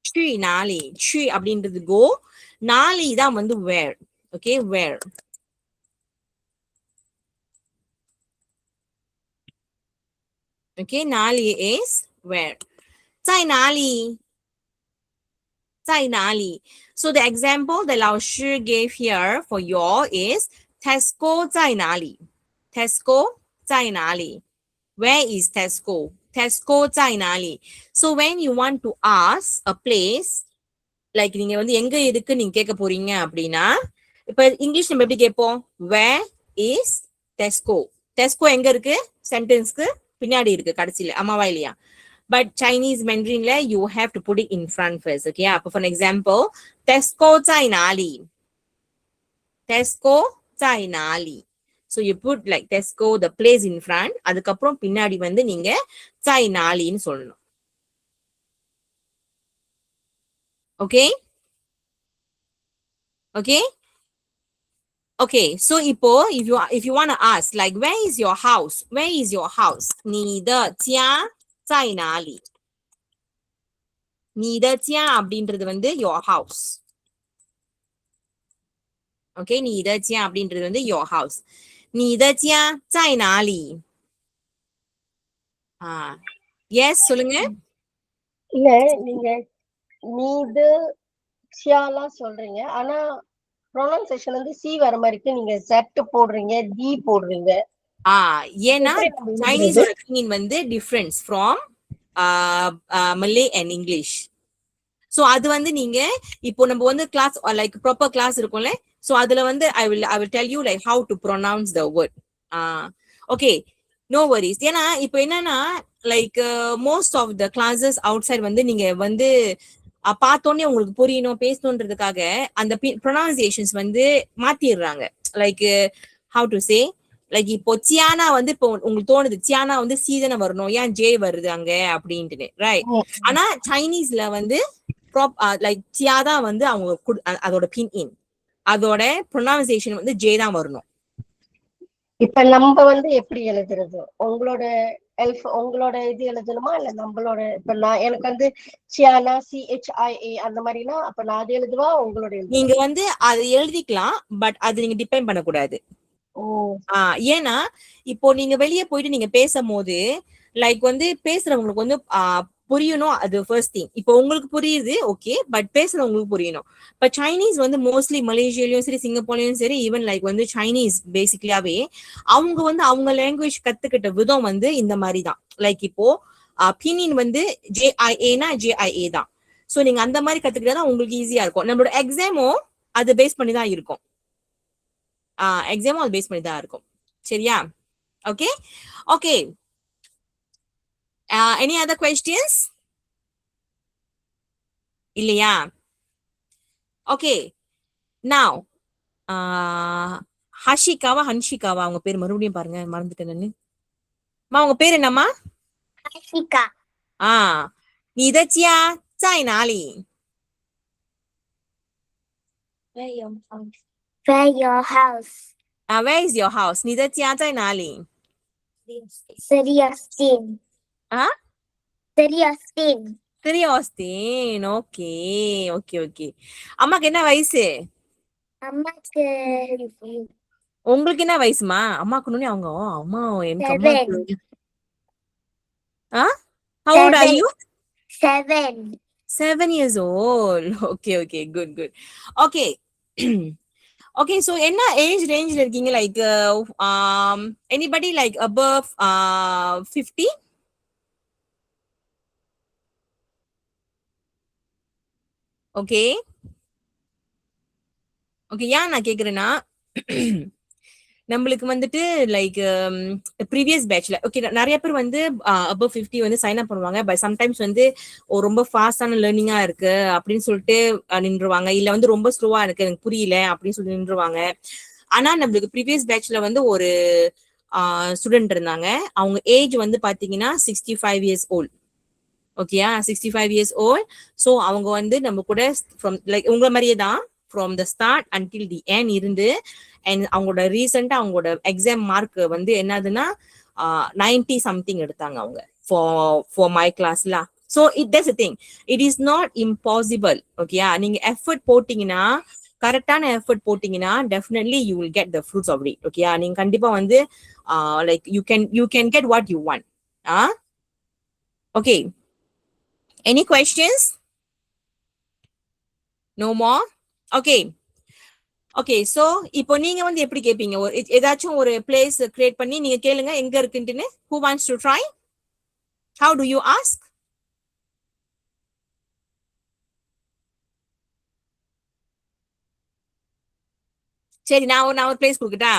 去哪里? 去அப்படின்றது go, 哪里தான் வந்து where. Okay, where? Okay, 哪里 is where. 在哪里? 在哪里? So the example the 老师 gave here for you all is Tesco 在哪里? Tesco 在哪里? Where is Tesco? Tesco 在哪里? So when you want to ask a place, like நீங்க வந்து எங்க இருக்கு நீங்க கேட்க போறீங்க அப்படின்னா இப்ப English நம்ம எப்படி கேட்போம்? Where is Tesco? Tesco எங்க இருக்கு? சென்டென்ஸ்க்கு பின்னாடி இருக்கு கடைசியில. ஆமாவா இல்லையா? But Chinese Mandarinல you have to put it in front first. Okay, அப்ப for example Tesco 在哪里? Tesco 在哪里? So you put like Tesco the place in front, அதுக்கப்புறம் பின்னாடி வந்து நீங்க 在哪里ன்னு சொல்லணும். Okay? Okay? Okay, so இப்போ if you want to ask like where is your house? Where is your house? 你的家在哪里? 你的家அப்படின்றது வந்து your house. Okay, 你的家அப்படின்றது வந்து your house. 你的家在哪里? Yes, சொல்லுங்க. இல்ல நீங்க நீது சியாலாம் சொல்றீங்க, ஆனா ப்ரொனன்சியேஷன் வந்து சி வர மாதிரி இருக்கு. நீங்க செட் போடுறீங்க, டி போடுறீங்க. ஏன்னா சைனீஸோட மீனிங் வந்து difference from Malay and English. So அது வந்து நீங்க இப்போ நம்ம வந்து கிளாஸ் லைக் ப்ராப்பர் கிளாஸ் இருக்கும்ல, சோ அதுல வந்து I will tell you like how to pronounce the word. Okay, no worries. ஏன்னா இப்போ என்னன்னா like most of the classes outside வந்து நீங்க வந்து பார்த்தோன்னே உங்களுக்கு புரியணும் பேசணுன்றதுக்காக அந்த ப்ரொனவுன்சியேஷன்ஸ் வந்து மாத்திடுறாங்க. Like how to say, like இப்போ சியானா வந்து இப்போ உங்களுக்கு தோணுது சியானா வந்து சீதனை வரணும், ஏன் ஜே வருது அங்க அப்படின்ட்டு, ரைட்? ஆனா சைனீஸ்ல வந்து லைக் சியா தான் வந்து அவங்க அதோட பின் இன், அதோட ப்ரொனவுன்சியேஷன் வந்து ஜே தான் வரணும். இப்ப நம்ம வந்து எப்படி எழுதுறது? உங்களோட இது எழுதணுமா இல்ல நம்மளோட? இப்ப நான் எனக்கு வந்து சியானா CHIA அந்த மாதிரினா அப்ப நான் அது எழுதுவா உங்களோட எழுதுவா? நீங்க வந்து அது எழுதிக்கலாம், பட் அது நீங்க டிபெண்ட் பண்ணக்கூடாது. ஓ ஏன்னா இப்போ நீங்க வெளியே போயிட்டு நீங்க பேசும்போது லைக் வந்து பேசுறவங்களுக்கு வந்து புரியணும், அது ஃபர்ஸ்ட் திங். இப்போ உங்களுக்கு புரியுது ஓகே, பட் பேசுறவங்களுக்கு புரியணும். இப்ப சைனீஸ் வந்து மோஸ்ட்லி மலேசியாலயும் சரி சிங்கப்பூர்லயும் சரி ஈவன் லைக் வந்து சைனீஸ் பேசிக்கலாவே அவங்க வந்து அவங்க லாங்குவேஜ் கத்துக்கிட்ட விதம் வந்து இந்த மாதிரி தான். லைக் இப்போ பினின் வந்து JIA-னா JIA தான். சோ நீங்க அந்த மாதிரி கத்துக்கிட்டா உங்களுக்கு ஈஸியா இருக்கும். நம்மளோட எக்ஸாமும் அது பேஸ் பண்ணி தான் இருக்கும். எக்ஸாமும் அது பேஸ் பண்ணி தான் இருக்கும். சரியா? Okay okay. Any other questions இல்லையா? ஓகே, நவ் ஹஷிகாவா ஹன்ஷிகாவா அவங்க பேர் மறுபடியும் பாருங்க, மறந்துட்டேன் நானு. உங்க பேர் என்னம்மா? Ashika. 你的家在哪里？ Where your house? Where your house? Where is your house？ 你的家在哪里？ Seriostin. 啊 Seriostin. Seriostin. Okay okay okay. அம்மாக்கு என்ன வயசு? அம்மாக்கு உங்களுக்கு என்ன வயசுமா? அம்மாக்கு அவங்க அம்மா எனக்கு அம்மா. 7. How old are you? 7. 7 years old. Okay okay, good good. Okay. Okay, so என்ன ஏஜ் ரேஞ்ச்ல இருக்கீங்க? Like anybody like above 50? Okay okay. ஏன் நான் கேக்குறேன்னா நம்மளுக்கு வந்துட்டு லைக் ப்ரீவியஸ் பேட்ச்ல ஓகே நிறைய பேர் வந்து அபவ் 50 வந்து சைன் அப் பண்ணுவாங்க. பட் சம்டைம்ஸ் வந்து ரொம்ப ஃபாஸ்டான லேர்னிங்கா இருக்கு அப்படின்னு சொல்லிட்டு நின்றுவாங்க. இல்ல வந்து ரொம்ப ஸ்லோவா இருக்கு எனக்கு புரியல அப்படின்னு சொல்லி நின்றுவாங்க. ஆனா நம்மளுக்கு ப்ரீவியஸ் பேட்ச்ல வந்து ஒரு ஸ்டூடெண்ட் இருந்தாங்க. அவங்க ஏஜ் வந்து பாத்தீங்கன்னா 65 இயர்ஸ் ஓல்ட். ஓகேயா, 65 இயர்ஸ் ஓல்ட். ஸோ அவங்க வந்து நம்ம கூட ஃப்ரம் லைக் உங்களை மாதிரியே தான் from the start until the end இருந்து அண்ட் அவங்களோட ரீசெண்டா அவங்களோட எக்ஸாம் மார்க் வந்து என்னதுன்னா 90 சம்திங் எடுத்தாங்க அவங்க ஃபார் மை கிளாஸ்ல. So that's the thing, it is not impossible. ஓகேயா, நீங்க எஃபர்ட் போட்டீங்கன்னா கரெக்டான எஃபர்ட் போட்டீங்கன்னா definitely you will get the fruits of it. ஓகேயா, நீங்க கண்டிப்பா வந்து like you can get what you want. Okay, any questions? No more? Okay. Okay, so இப்போ நீங்க வந்து எப்படி கேட்பீங்க? ஏதாச்சும் ஒரு பிளேஸ் கிரியேட் பண்ணி நீங்க கேளுங்க எங்க இருக்குன்னு. Who wants to try? How do you ask? சரி, நான் ஒரு பிளேஸ் கொடுக்கட்டா?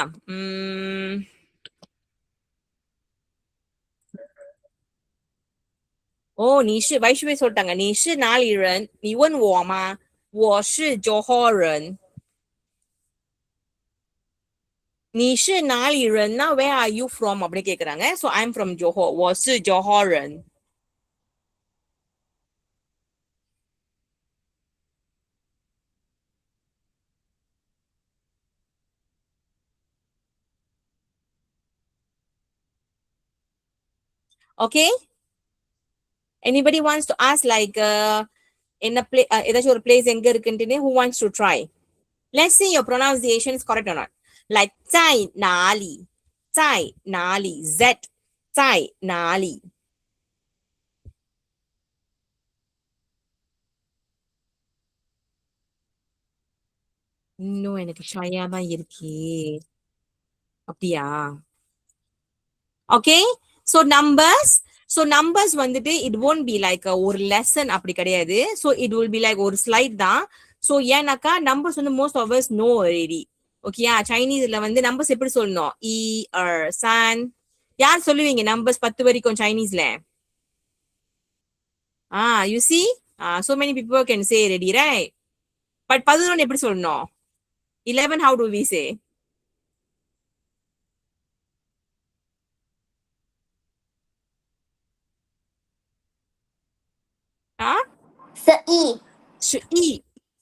நீ是 வைஷ்ணவி சொல்லிட்டாங்க你是哪里人？你问我吗？我是 Johor 人。你是哪里人？那 where are you from அப்படி கேக்குறாங்க. So I'm from Johor. 我是 Johor 人。Okay? Anybody wants to ask like என்ன ஏதாச்சும் ஒரு பிளேஸ் எங்க இருக்குன்னு? Who wants to try? Let's see your pronunciation is correct or not. Like 在哪里？在哪里？ Z 在哪里？இன்னும் எனக்கு ஷையா தான் இருக்கே. அப்படியா? Okay, so numbers So numbers வந்துட்டு it won't be like ஒரு lesson அப்படி கிடையாது. So it will be like ஒரு slide தான். So ஏன்னாக்கா numbers வந்து most of us know already. ஓகேயா, சைனீஸ்ல வந்து numbers எப்படி சொல்லணும்? 1 2 3. யார் சொல்லுவீங்க numbers 10 வரைக்கும் சைனீஸ்ல? You see? So many people can say already, right? But 11 எப்படி சொல்லணும்? 11 how do we say?11.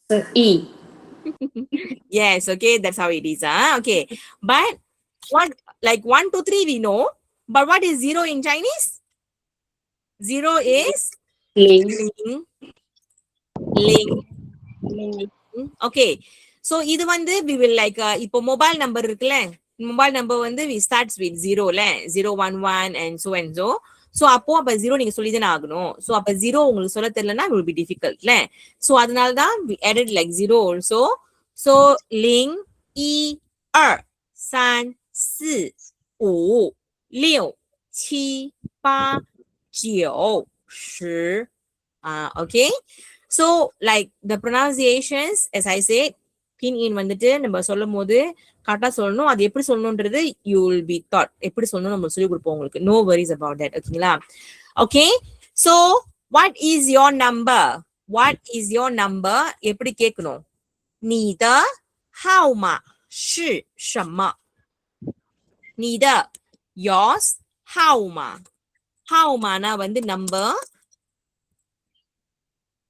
11. Yes, okay, that's how it is. Okay, but what, like 1 2 3 we know, but what is 0 in Chinese? 0 is ling. Okay, so இது வந்து we will like இப்போ mobile number இருக்குல்ல, mobile number வந்து we starts with 0 ல, 011 and so. So அப்போ 0 நீங்க சொல்லிதானே ஆகணும். So அப்ப 0 உங்களுக்கு சொல்ல தெரியலனா it will be difficult ல. So அதனால தான் we added like 0 also. So 0 1 2 3 4 5 6 7 8 9 10. Okay. So like the pronunciations, as I said, pin in வந்துட்டு நம்ம சொல்லும் போது கரெக்டா சொல்லணும். அது எப்படி சொல்லணும்ன்றது you will be taught. எப்படி சொல்லணும் நம்ம சொல்லி கொடுப்போம் உங்களுக்கு. No worries about that. ஓகேங்களா? Okay. So what is your number? What is your number? எப்படி கேட்கணும்? 你的号码是什么？你的 yours 号码，号码呢வந்து number。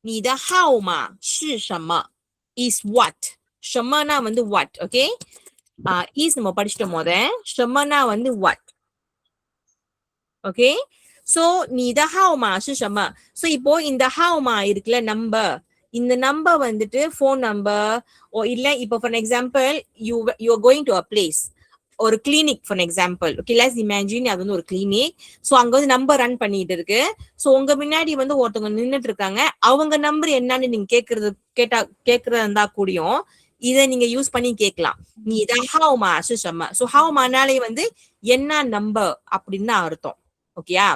你的号码是什么 is what 什么呢வந்து what okay is நம்ம படிச்சிட்டோம் முத什么呢வந்து what okay so 你的号码是什么 so இப்போ இந்த号码இருக்குல number இந்த number வந்துட்டு phone number or இல்ல இப்போ for example you are going to a place ஒரு clinic for example okay let's imagine அது வந்து ஒரு கிளினிக் ஸோ அங்க வந்து நம்பர் ரன் பண்ணிட்டு இருக்கு ஸோ உங்க முன்னாடி வந்து ஒருத்தவங்க நின்றுட்டு இருக்காங்க அவங்க நம்பர் என்னன்னு நீங்க கேட்கறதா இருந்தா கூடயும் இதை நீங்க யூஸ் பண்ணி கேட்கலாம் நீ இதை ஹவுமா சுஷம்மா ஸோ ஹவுமானாலே வந்து என்ன நம்பர் அப்படின்னு தான் அர்த்தம் ஓகேயா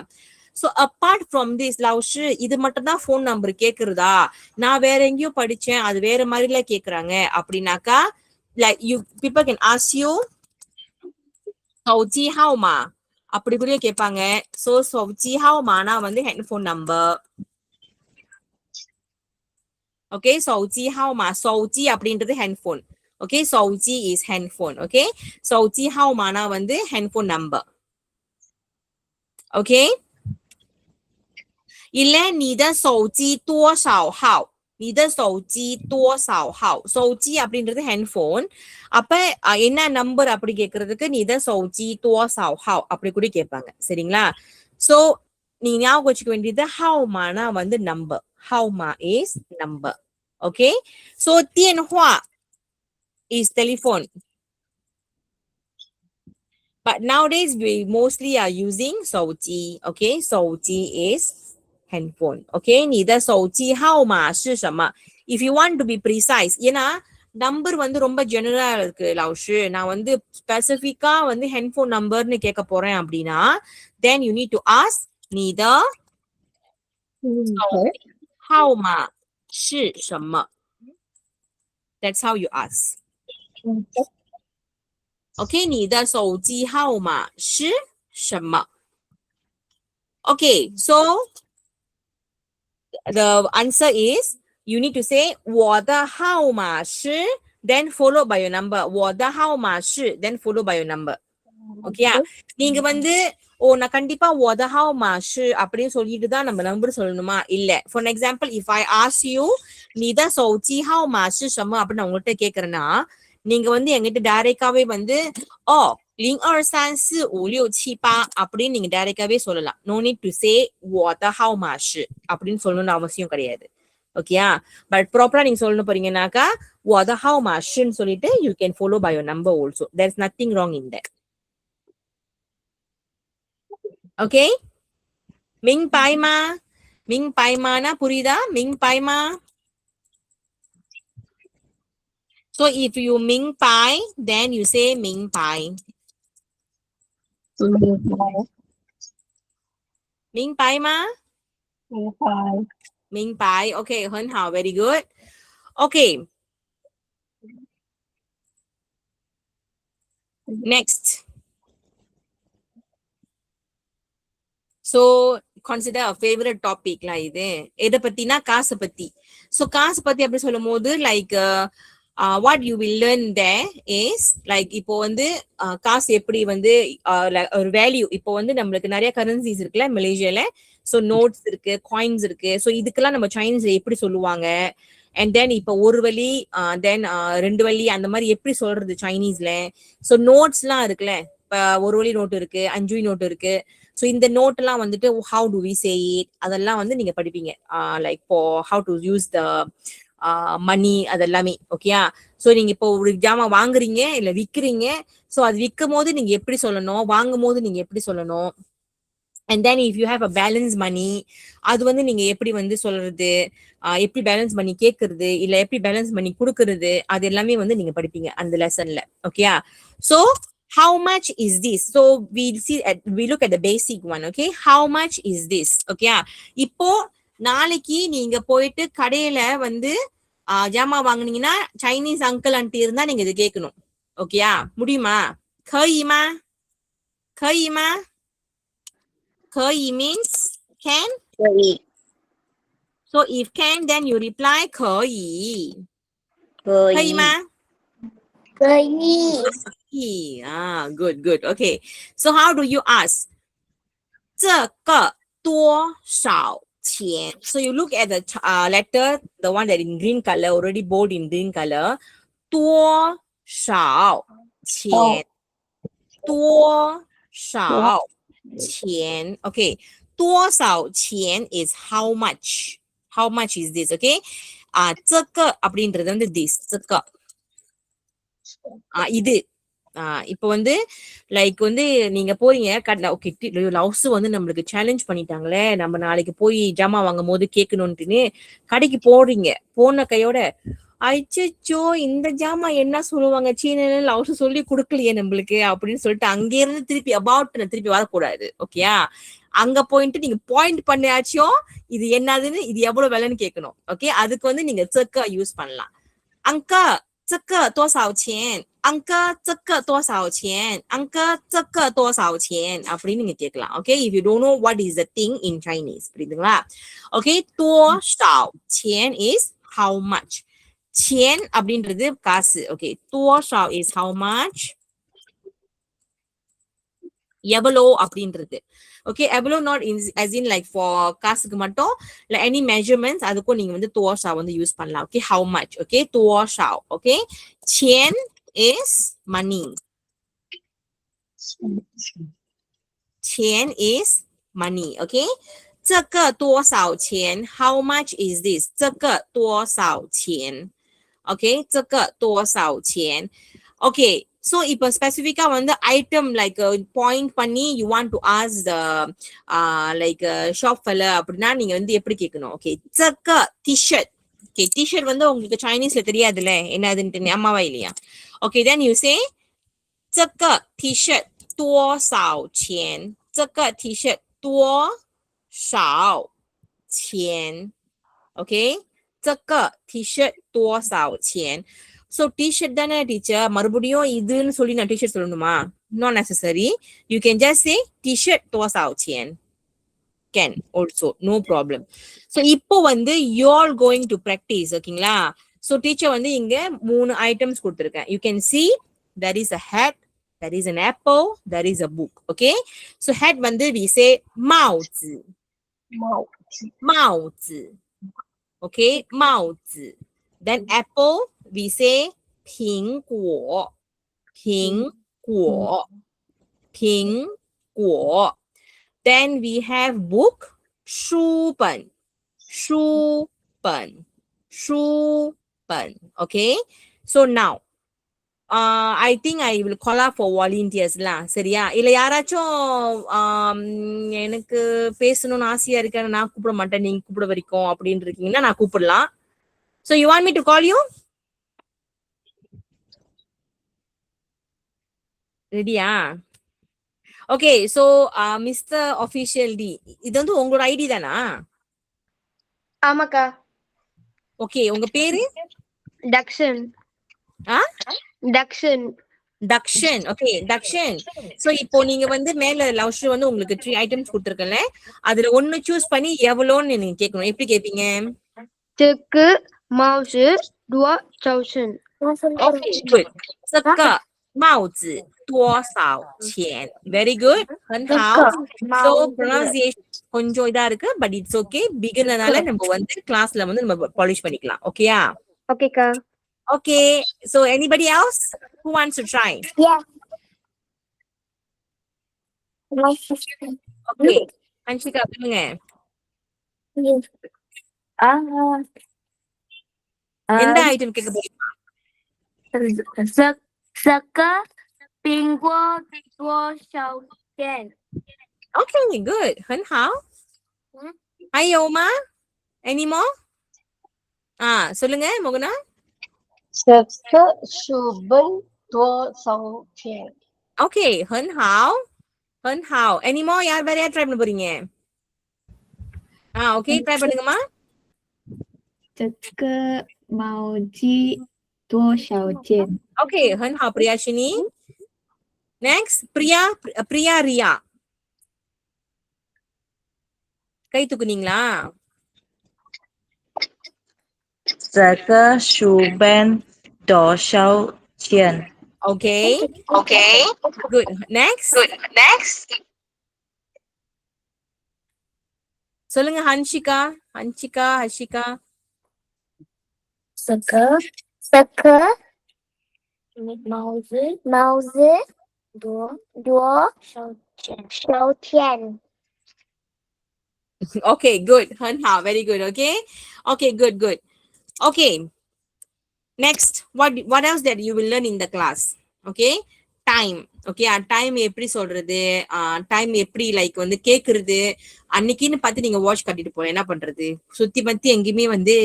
ஸோ அப்பார்ட் ஃப்ரம் திஸ் லவ்ஷு இது மட்டும் தான் ஃபோன் நம்பர் கேட்கறதா நான் வேற எங்கேயோ படிச்சேன் அது வேற மாதிரில கேட்கறாங்க அப்படின்னாக்கா like you people can ask you 手机号码அப்படி கூட கேட்பாங்க சோ 手机号码வந்து ஹேண்ட்போன் நம்பர் ஓகே 手机号码手机அப்படின்றது handphone okay 手机 is handphone okay 手机号码வந்து ஹேண்ட்போன் நம்பர் ஓகே இல்ல你的手机多少号你的手机多少号手机அப்படின்றது ஹேண்ட்போன் அப்ப என்ன நம்பர் அப்படி கேக்குறதுக்கு நீ的手机多少号அப்படி கூட கேட்பாங்க சரிங்களா சோ நீ ஞாபகம் வச்சுக்க வேண்டியது ஹவுமானா வந்து நம்பர் ஹவுமா is number okay so 电话 is telephone but nowadays we mostly are using 手机 okay 手机 is handphone okay 你的手机号码是什么 if you want to be precise ஏன்னா நம்பர் வந்து ரொம்ப ஜெனரலா இருக்கு லவ்ஷு நான் வந்து ஸ்பெசிபிக்கா வந்து ஹேண்ட்போன் நம்பர்னு கேட்க போறேன் அப்படின்னா then you need to ask 你的号码是什么 that's how you ask okay 你的手机号码是什么 okay so the answer is you need to say 我的号码是 then followed by your number 我的号码是 then followed by your number ஓகேயா நீங்க வந்து நான் கண்டிப்பா 我的号码是அப்படின்னு சொல்லிட்டு தான் நம்ம நம்பர் சொல்லணுமா இல்ல for example if I ask you 你的手机号码是什么அப்படின்னு உங்கள்கிட்ட கேக்குறேன்னா நீங்க வந்து எங்கிட்ட டைரக்டாவே வந்து 0234567678அப்படின்னு நீங்க டைரக்டாவே சொல்லலாம் no need to say 我的号码是அப்படின்னு சொல்லணும்னு அவசியம் கிடையாது ஓகேயா பட் ப்ராப்பரா நீங்க சொல்லணும் போறீங்கன்னாக்கா 我的号码是சொல்லிட்டு you can follow by your number also there's nothing wrong in that okay 明白吗明白吗那புரியுதா明白吗 so if you 明白 then you say 明白明白吗？明白。明白 OK 很好 very good OK next so consider a favorite topic lah இது எதை பத்தினா காசு பத்தி so காசு பத்தி அப்படி சொல்லும் போது like what you will learn there is like இப்போ வந்து காசு எப்படி வந்து ஒரு வேல்யூ இப்போ வந்து நம்மளுக்கு நிறைய கரன்சிஸ் இருக்குல்ல மலேசியால so notes இருக்கு coins இருக்கு so இதுக்கெல்லாம் நம்ம சைனீஸ்ல எப்படி சொல்லுவாங்க and then இப்போ ஒரு வழி then ரெண்டு வழி அந்த மாதிரி எப்படி சொல்றது சைனீஸ்ல so நோட்ஸ்லாம் இருக்குல்ல இப்ப ஒரு வழி நோட்டு இருக்கு 5 வழி நோட்டு இருக்கு ஸோ இந்த நோட் எல்லாம் வந்துட்டு how do we say it அதெல்லாம் வந்து நீங்க படிப்பீங்க லைக் இப்போ how to use the money அதெல்லாமே ஓகேயா ஸோ நீங்க இப்போ ஒரு ஜாமான் வாங்குறீங்க இல்ல விற்கிறீங்க ஸோ அது விற்கும் போது நீங்க எப்படி சொல்லணும் வாங்கும் போது நீங்க எப்படி சொல்லணும் and then if you have a balance money அது வந்து நீங்க எப்படி வந்து சொல்றது எப்படி பேலன்ஸ் பண்ணி கேட்கறது இல்ல எப்படி பேலன்ஸ் பண்ணி கொடுக்கறது அது எல்லாமே வந்து நீங்க படிப்பீங்க அந்த லெசன்ல ஓகேயா so how much is this so we look at the basic one okay how much is this okay இப்போ நாளைக்கு நீங்க போயிட்டு கடையில வந்து ஜாமா வாங்குனீங்கன்னா சைனீஸ் அங்கிள் ஆண்டி இருந்தா நீங்க இது கேட்கணும் ஓகேயா முடியுமா 可以吗可以吗可以 means can 可以 so if can then you reply 可以可以吗可以 good good okay so how do you ask 这个多少钱 so you look at the letter the one that in green color already bold in green color 多少钱多少钱 okay 多少钱 is how much is this okay 这个அப்படின்றது வந்து this 这个இது இப்போ வந்து like வந்து நீங்க போறீங்க okay loves வந்து நம்மளுக்கு challenge பண்ணிட்டாங்களே நம்ம நாளைக்கு போய் ஜாமா வாங்கும் போது கேட்கணும்ட்டுன்னு கடைக்கு போறீங்க போன கையோட அச்சோ இந்த ஜாமா என்ன சொல்லுவாங்க சீன லவ்ஸ் சொல்லி கொடுக்கலையே நம்மளுக்கு அப்படின்னு சொல்லிட்டு அங்க இருந்து திருப்பி வரக்கூடாது ஓகேயா அங்க போயிட்டு நீங்க பாயிண்ட் பண்ணியாச்சும் இது என்னதுன்னு இது எவ்வளவு விலைன்னு கேட்கணும் ஓகே அதுக்கு வந்து நீங்க செக்க யூஸ் பண்ணலாம் அங்கா 这个多少钱 uncle 这个多少钱 uncle 这个多少钱அப்படின்னு நீங்க கேட்கலாம் okay if you don't know what is the thing in Chinese புரியுதுங்களா okay 多少钱 is how much 钱அப்படின்றது காசு okay 多少 is how much எவ்வளோ அப்படின்றது okay எவ்வளோ not in, as in like for காசுக்கு மட்டும் like any measurements அதுக்கும் நீங்க வந்து 多少வந்து யூஸ் பண்ணலாம் okay how much okay 多少 okay 钱 is money 钱 is money okay 这个多少钱 how much is this 这个多少钱 okay 这个多少钱 okay so இப்போ ஸ்பெசிஃபிக்கா வந்து ஐட்டம் லைக் பாயிண்ட் பண்ணி you want to as the like shop Feller அப்படின்னா நீங்க வந்து எப்படி கேட்கணும் ஓகே 这个 டிஷர்ட் ஓகே டிஷர்ட் வந்து உங்களுக்கு சைனீஸ்ல தெரியாதுல்ல என்னதுன்னு அம்மாவா இல்லையா okay then you say 这个 t-shirt 多少钱这个 t-shirt 多少钱 okay 这个 t-shirt 多少钱 so t-shirt தானே டீச்சர் மறுபடியும் இதுன்னு சொல்லி நான் t-shirt சொல்லணுமா not necessary you can just say t-shirt 多少钱 can also no problem so இப்போ வந்து you all going to practice ஓகேங்களா so teacher வந்து இங்க 3 items கொடுத்திருக்கேன் you can see there is a hat there is an apple there is a book okay so hat வந்து we say 帽子帽子 okay 帽子 then apple we say 苹果苹果 then we have book 书本 okay so now I think I will call up for volunteers lah சரியா இல்ல யாராச்சும் எனக்கு பேசணும்னு ஆசையா இருக்கு நான் கூப்பிட மாட்டேன் நீங்க கூப்பிட வரைக்கும் அப்படின்னு இருக்கீங்கன்னா நான் கூப்பிடலாம் so you want me to call you ரெடியா okay so mister official D இது வந்து உங்களோட ஐடி தானா? ஆமாக்கா. ஓகே உங்க பேரு? டக்ஷன். ஆ டக்ஷன். தக்ஷன். ஓகே தக்ஷன். சோ இப்போ நீங்க வந்து மேல லவ்ஷு வந்து உங்களுக்கு 3 ஐட்டம்ஸ் கொடுத்திருக்கல, அதுல ஒன்னு சூஸ் பண்ணி எவ்வளோன்னு நீங்க கேட்கணும். எப்படி கேட்பீங்க? செக்கு, மவுசு, துவா, சவுசன். Okay, good. 这个帽子多少钱 Very good. 很好。So pronunciation கொஞ்சம் இதா இருக்கு, but it's okay. Beginnerனால நம்ம வந்து கிளாஸ்ல வந்து நம்ம பாலிஷ் பண்ணிக்கலாம். ஓகேயா? ஓகேக்கா. Okay. So anybody else who wants to try? Yeah. Okay. Anshika சொல்லுங்க. எந்த ஐட்டம் கேட்க போறீங்க? 这个苹果多少钱？ Okay, good. 很好。还有吗？ Any more? சொல்லுங்க மோகனா. 这个书本多少钱？ Okay, 很好。很好。Any more? யார் வேற யார் ட்ரை பண்ண போறீங்க? Okay, ட்ரை பண்ணுங்கம்மா. 这个毛巾多少钱？ Okay, 很好 பிரியாஷினி. Next, பிரியா ரியா. கை தூக்குனீங்களா? 这个书本多少钱？ Okay. Good. Next. சொல்லுங்க Hanshika. Harshika. 这个帽子多少钱？ Okay, good. 很好 Very good. Okay, good. Okay. Next, what else that you will learn in the class? Okay, time. Okay, time எப்படி சொல்றது, time எப்படி லைக் வந்து கேக்குறது, அன்னைக்குன்னு பார்த்து நீங்க வாட்ச் கட்டிட்டு போய் என்ன பண்றது, சுத்தி பத்தி எங்கேயுமே வந்து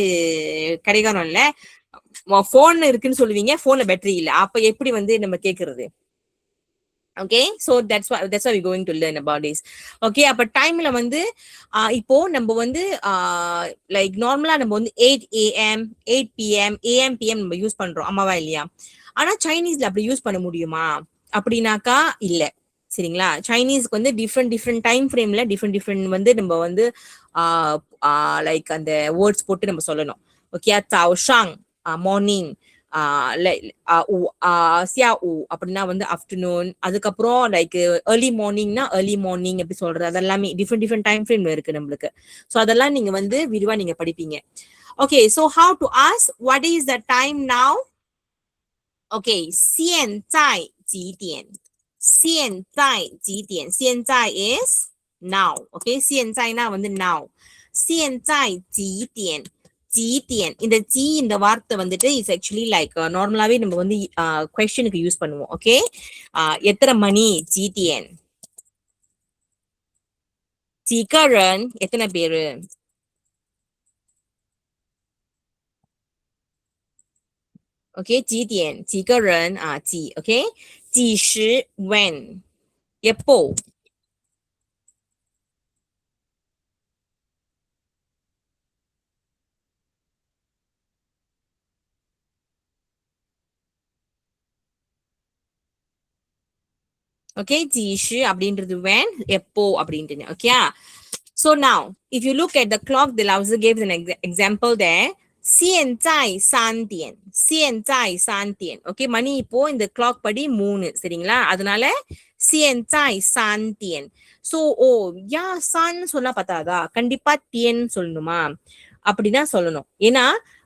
கிடைக்காரம் இல்ல, போன் இருக்குன்னு சொல்லுவீங்க, போன்ல பேட்டரி இல்ல, அப்ப எப்படி வந்து நம்ம கேக்குறது? Okay, so that's why we're going to learn about this. Okay, அப்ப டைம்ல வந்து இப்போ நம்ம வந்து லைக் நார்மலா நம்ம வந்து 8 AM 8 PM AM PM நம்ம யூஸ் பண்றோம், அம்மாவா இல்லையா? ஆனா சைனீஸ்ல அப்படி யூஸ் பண்ண முடியுமா அப்படின்னாக்கா இல்ல. சரிங்களா? சைனீஸ்க்கு வந்து டிஃப்ரெண்ட் டைம் ஃப்ரேம்ல டிஃப்ரெண்ட் வந்து நம்ம வந்து லைக் அந்த வேர்ட்ஸ் போட்டு நம்ம சொல்லணும். ஓகே, 早上 மார்னிங், சியாவு அப்படின்னா வந்து ஆஃப்டர்நூன், அதுக்கப்புறம் லைக் ஏர்லி மார்னிங்னா ஏர்லி மார்னிங் எப்படி சொல்றது, அதெல்லாமே டிஃப்ரெண்ட் டைம் ஃப்ரேம் இருக்கு நம்மளுக்கு. ஸோ அதெல்லாம் நீங்க வந்து விரிவா நீங்க படிப்பீங்க. Okay, so how to ask what is the time now? Okay, 现在几点？现在几点？现在 is now. Okay, 现在那வந்து now. 现在几点？几点இந்த ஜி இந்த வார்த்தை வந்துட்டு இஸ் ஆக்சுவலி லைக் நார்மலாவே நம்ம வந்து கொஸ்டினுக்கு யூஸ் பண்ணுவோம். ஓகே, எத்தனை மணி? 几点？几个人？எத்தனை பேரு? ஓகே, 几点？几个人？几 ஓகே, 几时 when？ எப்போ? Okay, 几时அப்படின்றது when, எப்போ அப்படின்றது. Okay, so now if you look at the clock, the Lao-Tzu gives an example there. 现在3点，现在3点. Okay, மணி இப்போ இந்த clock படி 3, சரிங்களா? அதனால 现在3点. So யா சான் சொன்னா பத்தாதா, கண்டிப்பா தியன் சொல்லணுமா? அப்படிதான் சொல்லணும். ஏன்னா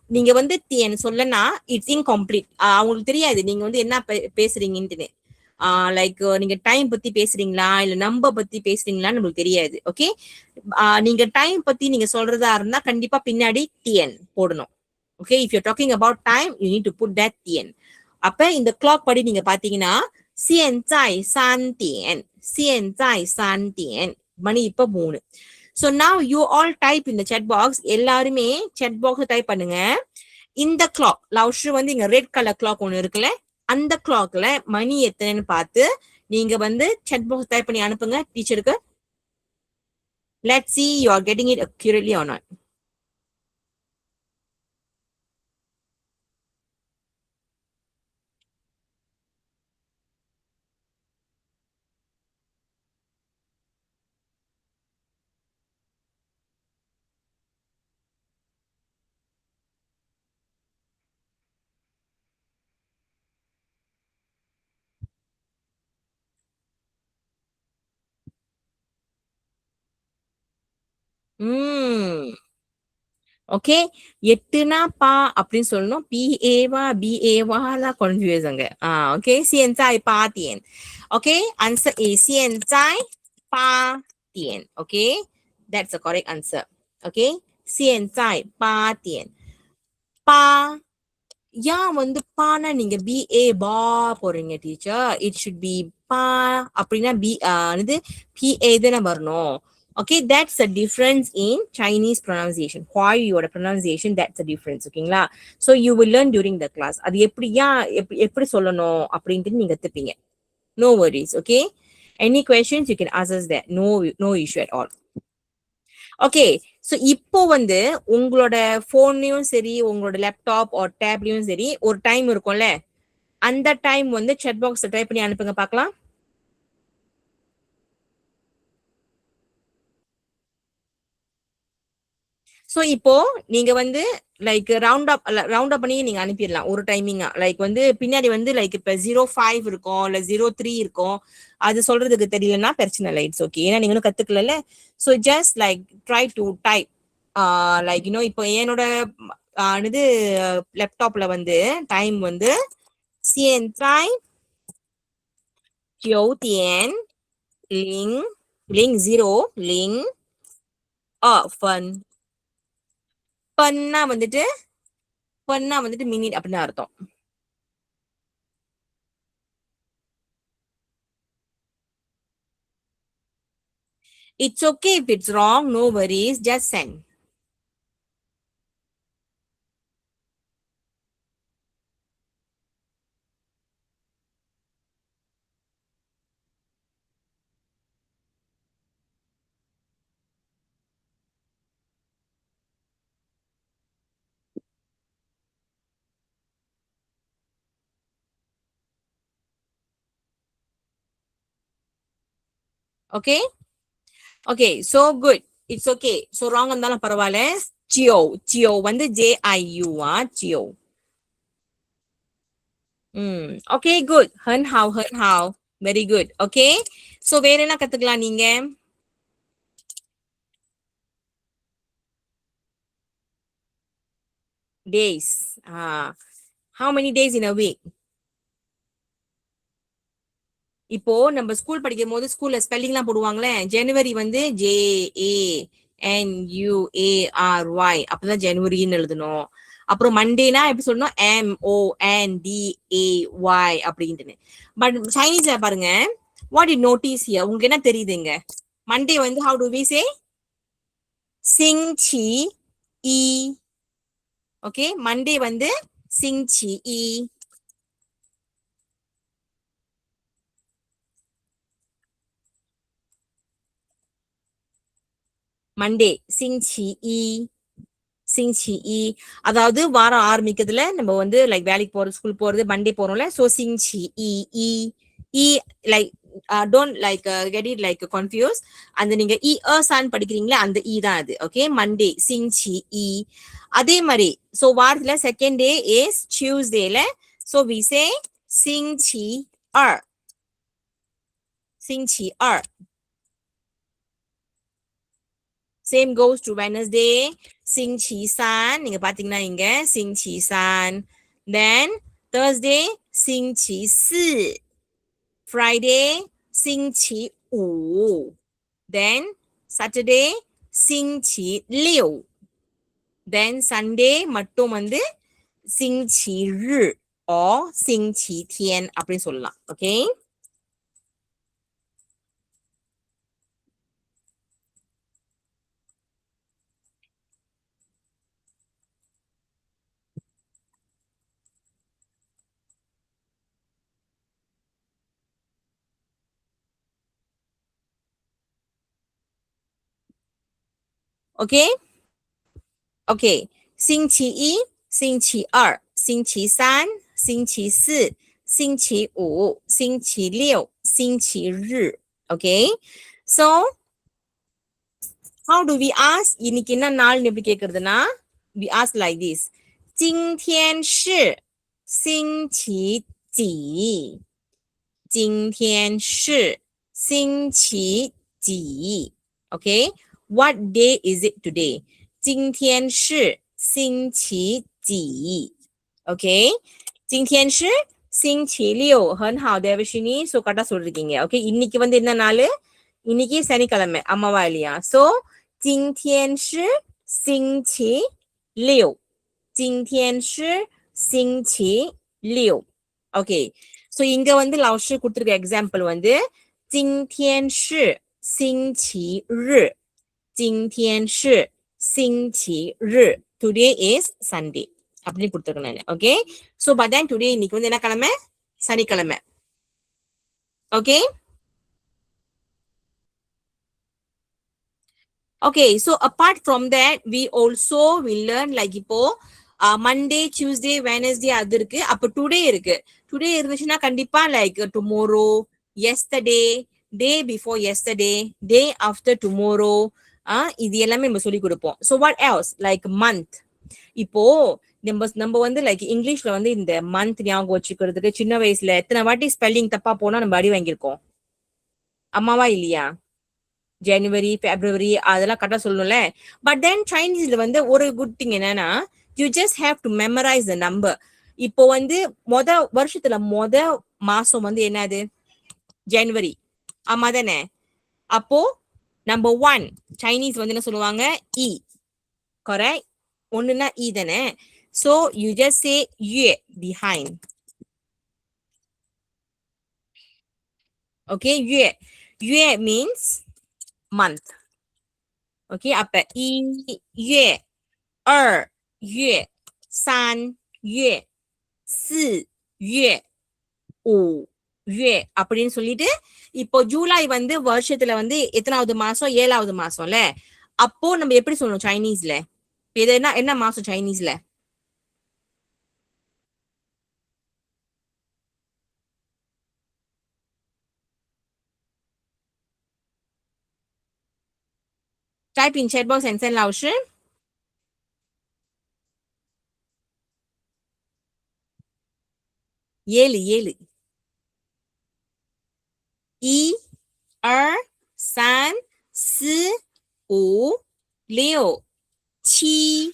நீங்க வந்து தியன் சொல்லனா இட்ஸ் இன்கம்ப்ளீட். அவங்களுக்கு தெரியாது நீங்க வந்து என்ன பேசுறீங்கன்னு. லைக் நீங்க டைம் பத்தி பேசுறீங்களா இல்ல நம்பர் பத்தி பேசுறீங்களான்னு நம்மளுக்கு தெரியாது. ஓகே, நீங்க டைம் பத்தி நீங்க சொல்றதா இருந்தா கண்டிப்பா பின்னாடி டிஎன் போடணும். Okay, if you talking about time you need to put that TN. அப்ப இந்த கிளாக் படி நீங்க பாத்தீங்கன்னா 现在3点，现在3点, மணி இப்ப 3. So now you all type in the chat box. எல்லாருமே chat box டைப் பண்ணுங்க. இந்த கிளாக் லவுஷு வந்து இங்க ரெட் கலர் கிளாக் ஒண்ணு இருக்குல்ல, அந்த கிளாக்ல மணி எத்தனைன்னு பார்த்து நீங்க வந்து chat box டைப் பண்ணி அனுப்புங்க டீச்சருக்கு. Let's see you are getting it accurately or not. ம். ஓகே. 8னா பா அப்படின்னு சொல்லணும். PA-வா, BA-வாலாம் கன்ஃபியூஸ் அங்க. Okay. 现在8点. Okay, answer is 现在8点. Okay, that's the correct answer. Okay, 现在8点. பா ஏன் வந்து பானா நீங்க BA பா போறீங்க டீச்சர்? இட் ஷுட் பி பா அப்படின்னா இது PA தானே வரணும். Okay, that's the difference in Chinese pronunciation. Huaiyoட pronunciation, that's the difference. ஓகேங்களா? So you will learn during the class. அது எப்படி சொல்லணும் அப்படின்ட்டு நீங்க கத்துப்பீங்க. No worries, okay? Any questions you can ask us that. No issue at all. Okay. So இப்போ வந்து உங்களோட போன்லயும் சரி உங்களோட லேப்டாப் ஒரு டேப்லயும் சரி ஒரு டைம் இருக்கும்ல, அந்த டைம் வந்து chat box ட்ரை பண்ணி அனுப்புங்க பார்க்கலாம். ஸோ இப்போ நீங்க வந்து லைக் ரவுண்ட் அப் பண்ணி நீங்க அனுப்பிடலாம் ஒரு டைமிங்கா. லைக் வந்து பின்னாடி வந்து லைக் இப்ப 05 இருக்கும் இல்ல 03 இருக்கும். அது சொல்றதுக்கு தெரியலன்னா பிரச்சனை இல்லை, இட்ஸ் ஓகே. ஏன்னா நீங்க இன்னும் கத்துக்கல. So just like try to type like இப்போ என்னோட இது லேப்டாப்ல வந்து டைம் வந்து 现在9点00分. பண்ணா வந்துட்டு மினிட் அப்படின்னு அர்த்தம். It's okay if it's wrong, no worries, just send. Okay? Okay, so good. It's okay. So wrong இருந்தாலும் பரவாயில்ல. Gio வந்து JIU Gio. Okay, good. 很好. Very good. Okay? So வேற என்ன கத்துக்கலாம் நீங்க? Days. How many days in a week? இப்போ நம்ம school படிக்கும் போது ஸ்கூல்ல ஸ்பெல்லிங் எல்லாம் போடுவாங்களே. ஜனவரி வந்து JANUARY அப்பதான் ஜனவரின்னு எழுதணும். அப்புறம் மண்டேனா எப்படி சொல்லணும்? MONDAY அப்படின்ட்டு. பட் சைனீஸ்ல பாருங்க, வாட் யூ நோட்டீஸ் ஹியர்? உங்களுக்கு என்ன தெரியுதுங்க? மண்டே வந்து how do we say? 星期一. Okay, Monday வந்து 星期一. மண்டே 星期一. அதாவது வாரம் ஆரம்பிக்கிறதுல நம்ம வந்து லைக் வேலைக்கு போறது, ஸ்கூல் போறது, மண்டே போறோம்ல. So 星期一 like don't like get it like confuse. அந்த நீங்க சான் படிக்கிறீங்களா, அந்த தான் அது. Okay, Monday 星期一. அதே மாதிரி சோ வாரத்துல செகண்ட் டே இஸ் டியூஸ்டேல. So we say 星期二. Same goes to Wednesday. 星期三. நீங்க பாத்தீங்கன்னா இங்க 星期三. Then Thursday 星期四. Friday 星期五. Then Saturday 星期六. Then Sunday மட்டும் வந்து 星期日 or 星期天அப்படின்னு சொல்லலாம். Okay, Okay? Okay. 星期一、星期二、星期三、星期四、星期五、星期六、星期日。Okay? So, how do we ask? இன்னைக்கு என்ன நாள்னு எப்படி கேக்குறதுனா, we ask like this. 今天是星期几?今天是星期几 Okay? What day is it today? 今天是星期几 Okay? 今天是星期六很好 Devashini. So, கரெக்டா சொல்லிருக்கீங்க. Okay? இன்னைக்கு வந்து என்ன நாள்? இன்னைக்கு சனிக்கிழமை. ஆமாவா இல்லையா? So, 今天是星期六今天是星期六 Okay. So, இங்க வந்து老师கொடுத்திருக்க example வந்து今天是星期日今天是星期日 Today is Sunday. அப்படின்னு கொடுத்திருக்கேன் நான். Okay. So, but then today இன்னைக்கு வந்து என்ன கிழமை? சனிக்கிழமை. Okay. Okay. So, apart from that, we also will learn like இப்போ Monday, Tuesday, Wednesday அது இருக்கு. அப்ப today இருக்கு. Today இருந்துச்சுன்னா கண்டிப்பா like tomorrow, yesterday, day before yesterday, day after tomorrow. இது எல்லாமே நம்ம சொல்லி கொடுப்போம். So what else? Like month. இப்போ நம்ம வந்து லைக் இங்கிலீஷ்ல வந்து இந்த மந்த் ஞாபகம் வச்சுக்கிறதுக்கு சின்ன வயசுல எத்தனை வாட்டி ஸ்பெல்லிங் தப்பா போனா நம்ம அடி வாங்கியிருக்கோம். அம்மாவா இல்லையா? ஜனவரி, பிப்ரவரி அதெல்லாம் கரெக்டா சொல்லணும்ல. பட் தென் சைனீஸ்ல வந்து ஒரு குட் திங் என்னன்னா you just have to memorise the number. இப்போ வந்து வருஷத்துல மாசம் வந்து என்னது? ஜனவரி. ஆமா தானே? அப்போ நம்பர் 1 சைனீஸ் வந்து என்ன சொல்லுவாங்க? இ. கரெக்ட்? ஒண்ணுன்னா இ தானே? So you just say yue behind. Okay, yue. Yue means month. Okay, அப்ப இ yue 二月三月四月五月அப்படின்னு சொல்லிட்டு இப்போ ஜூலை வந்து வருஷத்துல வந்து எத்தனாவது மாசம்? 7வது மாசம்ல. அப்போ நம்ம எப்படி சொல்லணும் சைனீஸ்ல? இது என்ன மாசம் சைனீஸ்ல? Type in chat box and send 老师. ஏழு. 1 2 3 4 5 6 7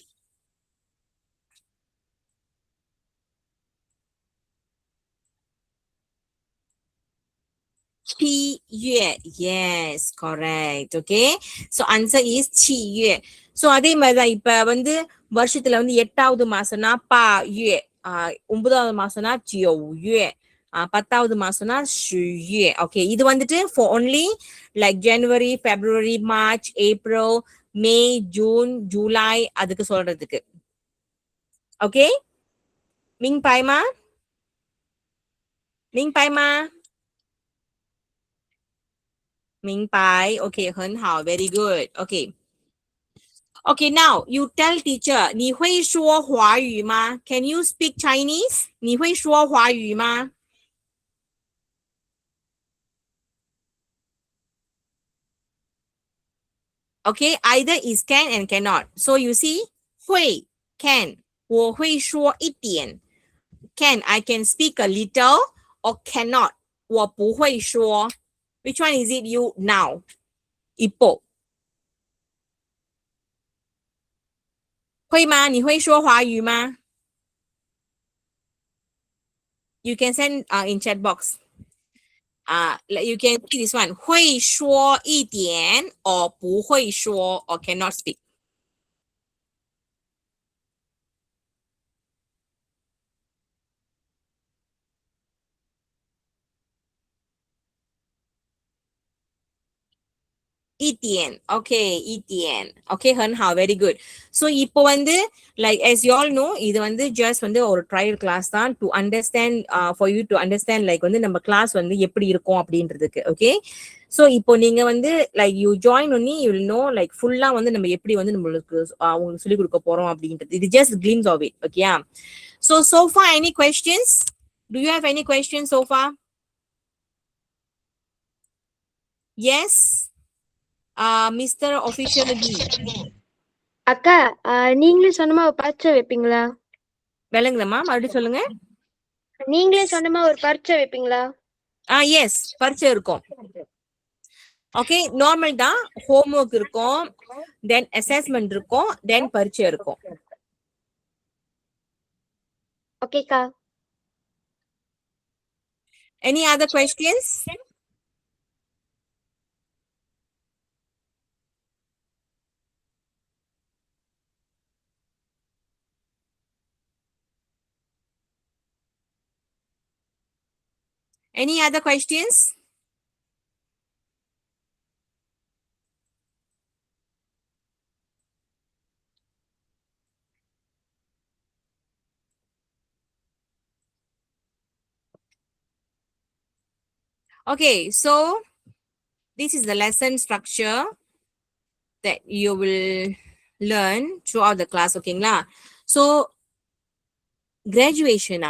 7月 Yes, correct. Okay. So answer is 7月. So அதே மாதிரிதான் இப்ப வந்து வருஷத்துல வந்து 8வது மாசம்னா 8月 9வது மாசம்னா 9月 10வது மாசம்னா 10月 Okay. இது வந்துட்டு for only like January, February, March, April, May, June, July அதுக்கு சொல்றதுக்கு. Okay. 明白吗？明白吗？明白 Okay, 很好 Very good. Okay. Okay, now you tell teacher, 你会说华语吗? Can you speak Chinese? 你会说华语吗? Okay, either is can and cannot. So you see, 会 can 我会说一点 can I can speak a little or cannot 我不会说 Which one is it you now? இப்போ会吗？你会说华语吗？ You can send in chat box. You can see this one. 会说一点 or 不会说 or cannot speak. ETN. Okay, ETN. Okay, 很好, very good. So இப்போ வந்து like as you all know, இது வந்து just வந்து ஒரு trial class தான் to understand for you to understand like வந்து நம்ம class வந்து எப்படி இருக்கும் அப்படின்றதுக்கு. Okay, so இப்போ நீங்க வந்து like you join only you will know like full-ஆ வந்து நம்ம எப்படி வந்து நம்மளுக்கு உங்களுக்கு சொல்லி கொடுக்க போறோம் அப்படின்றது. இது just glimpse of it. Okay, so far any questions? Do you have any questions so far? Yes. Mr. Official D. அக்கா நீங்களே சொன்னமா ஒரு பரீட்சை வைப்பீங்களா? விளங்குதம்மா, மறுபடியும் சொல்லுங்க. நீங்களே சொன்னமா ஒரு பரீட்சை வைப்பீங்களா? எஸ், பரீட்சை இருக்கும். ஓகே, நார்மல் தான். ஹோம்வொர்க் இருக்கும், தென் அசஸ்மெண்ட் இருக்கும், தென் பரீட்சை இருக்கும். ஓகேக்கா. Any other questions? Any other questions? Okay, so this is the lesson structure that you will learn throughout the class. Okay, so graduation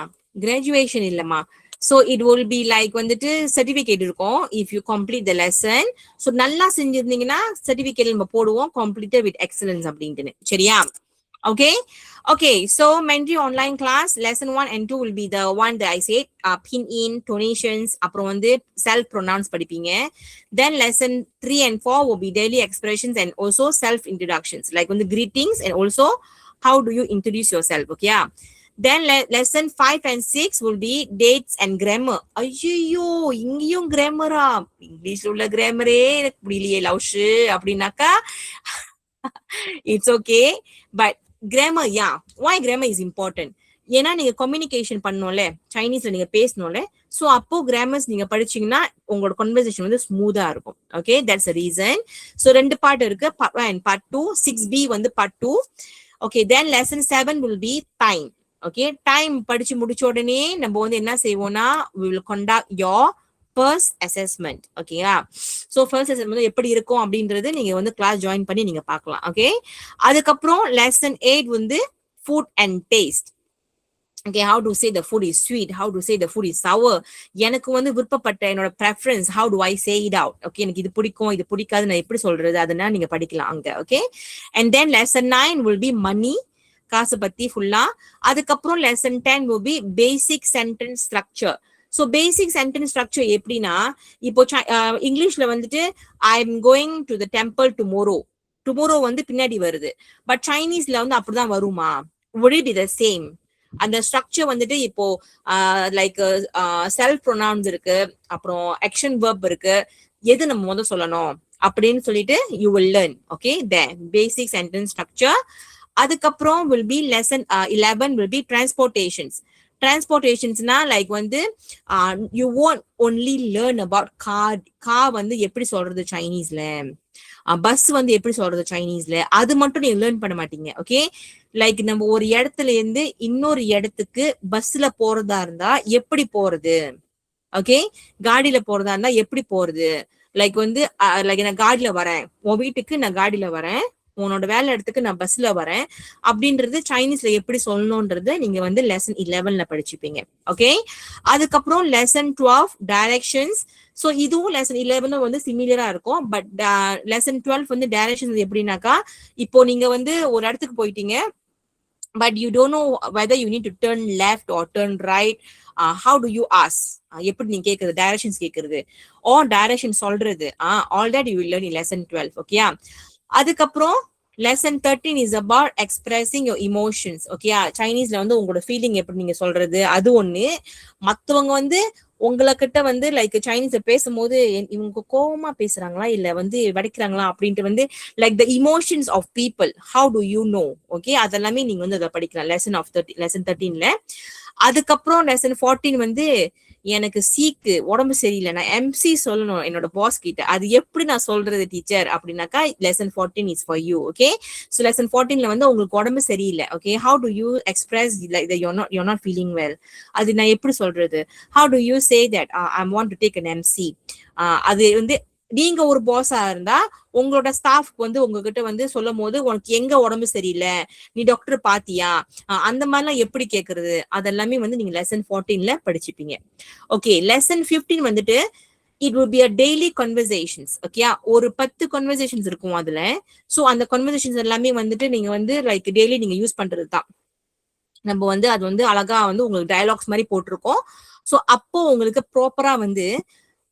illama. So it will be like வந்துட்டு certificate இருக்கும் if you complete the lesson. So நல்லா செஞ்சிருந்தீங்கன்னா certificate நம்ம போடுவோம் completed with excellence அப்படின்ட்டு. சரியா? Okay, so Mandarin online class lesson 1 and 2 will be the one that I said, pin in, tonations, அப்புறம் வந்து self pronouns படிப்பீங்க. Then lesson 3 and 4 will be daily expressions and also self introductions, like on the greetings and also how do you introduce yourself. Okay, then lesson 5 and 6 will be dates and grammar. ஐயோ, இங்கேயும் கிராமரா? இங்கிலீஷ்ல உள்ள கிராமரே எனக்கு புரியலையே லவ்ஷு அப்படின்னாக்கா it's okay, but grammar, yeah, why grammar is important? ஏன்னா நீங்க communication பண்ணோம்ல, சைனீஸ்ல நீங்க பேசணும்ல, சோ அப்போ கிராமர்ஸ் நீங்க படிச்சீங்கன்னா உங்களோட கன்வர்சேஷன் வந்து ஸ்மூதா இருக்கும். Okay, that's a reason. So ரெண்டு பார்ட் இருக்கு, part 1 and part 2. 6B வந்து part 2. Okay, then lesson 7 will be time. Okay, time படிச்சு முடிச்ச உடனே நம்ம வந்து என்ன செய்வோம்னா we will conduct your first assessment. ஓகேயா? சோ ஃபர்ஸ்ட் அசஸ்மெண்ட் எப்படி இருக்கும் அப்படின்றது நீங்க வந்து கிளாஸ் ஜாயின் பண்ணி நீங்க பார்க்கலாம். ஓகே, அதுக்கப்புறம் lesson 8 வந்து food and taste. Okay, how to say the food is sweet, how to say the food is sour. எனக்கு வந்து விருப்பப்பட்ட என்னோட preference, how do I say it out? Okay, எனக்கு இது பிடிக்கும் இது பிடிக்காது நான் எப்படி சொல்றது, அதனால நீங்க படிக்கலாம் அங்க. Okay, and then lesson 9 will be money, காசு பத்தி ஃபுல்லா. அதுக்கப்புறம் lesson 10 will be basic sentence structure. So basic sentence structure எப்படின்னா, இப்போ இங்கிலீஷ்ல வந்துட்டு I am going to the temple tomorrow வந்து பின்னாடி வருது, பட் சைனீஸ்ல வந்து அப்படிதான் வருமா? would it be the same? அந்த ஸ்ட்ரக்சர் வந்துட்டு இப்போ லைக் செல்ஃப் ப்ரொனவுன்ஸ் இருக்கு, அப்புறம் ஆக்ஷன் வெர்ப் இருக்கு, எது நம்ம முதல்ல சொல்லணும் அப்படின்னு சொல்லிட்டு you will learn. Okay, then basic sentence structure. அதுக்கப்புறம் will be lesson 11 will be transportationsனா like வந்து you won't only learn about car வந்து எப்படி சொல்றது சைனீஸ்ல, பஸ் வந்து எப்படி சொல்றது சைனீஸ்ல, அது மட்டும் நீங்க லேர்ன் பண்ண மாட்டீங்க. ஓகே, லைக் நம்ம ஒரு இடத்துல இருந்து இன்னொரு இடத்துக்கு பஸ்ல போறதா இருந்தா எப்படி போறது, ஓகே, காடியில போறதா இருந்தா எப்படி போறது, லைக் வந்து லைக் நான் காடியில வரேன், உன் வீட்டுக்கு நான் காடியில வரேன், உன்னோட வேலை இடத்துக்கு நான் பஸ்ல வரேன் அப்படின்றது சைனீஸ்ல எப்படி சொல்லணும்ன்றது நீங்க வந்து லெசன் 11ல படிச்சுப்பீங்க. ஓகே, அதுக்கப்புறம் லெசன் 12 டைரக்ஷன்ஸ். சோ இதுவும் லெசன் 11 வந்து சிமிலரா இருக்கும், பட் லெசன் 12 வந்து டைரக்ஷன்ஸ் எப்படின்னாக்கா, இப்போ நீங்க வந்து ஒரு இடத்துக்கு போயிட்டீங்க, but you don't know whether you need to turn left or turn right. How do you ask? எப்படி நீங்க கேக்குறது, டைரக்ஷன்ஸ் கேக்குறது or டைரக்ஷன் சொல்றது, all that you will learn in lesson 12. Okay, அதுக்கப்புறம் lesson 13 is about expressing your emotions. ஓகே, சைனீஸ்ல வந்து உங்களோட ஃபீலிங் எப்படி நீங்க சொல்றது அது ஒண்ணு. மத்தவங்க வந்து உங்ககிட்ட வந்து லைக் சைனீஸ்ல பேசும்போது இவங்க கோவமா பேசுறாங்களா இல்ல வந்து வடைக்கிறாங்களா அப்படின்ட்டு வந்து like the emotions of people, how do you know. Okay, அதெல்லாமே நீங்க வந்து அதை படிக்கலாம் lesson 13ல. அதுக்கப்புறம் lesson 14 வந்து எனக்கு சீக்கு உடம்பு சரியில்லை, நான் எம்சி சொல்லணும் என்னோட பாஸ் கிட்ட. அது எப்படி நான் சொல்றது டீச்சர் அப்படின்னாக்கா lesson 14 is for you. Okay, so lesson 14ல வந்து உங்களுக்கு உடம்பு சரியில்லை. Okay, how do you express like that you're not feeling well? அது நான் எப்படி சொல்றது? How do you say that I want to take an MC? அது வந்து நீங்க ஒரு பாஸா இருந்தா உங்களோட ஸ்டாஃப்க்கு வந்து உங்ககிட்ட வந்து சொல்லும் போது உனக்கு எங்க உடம்பு சரியில்லை, நீ டாக்டர் பாத்தியா, அந்த மாதிரிலாம் எப்படி கேக்குறது, அதெல்லாமே வந்து நீங்க lesson 14ல படிச்சுப்பீங்க. ஓகே, lesson 15 வந்துட்டு it will be a daily conversations. Okay, ஒரு 10 conversations இருக்கும் அதுல. சோ அந்த conversations எல்லாமே வந்துட்டு நீங்க வந்து லைக் டெய்லி நீங்க யூஸ் பண்றது தான். நம்ம வந்து அது வந்து அழகா வந்து உங்களுக்கு டயலாக்ஸ் மாதிரி போட்டிருக்கோம். சோ அப்போ உங்களுக்கு ப்ராப்பரா வந்து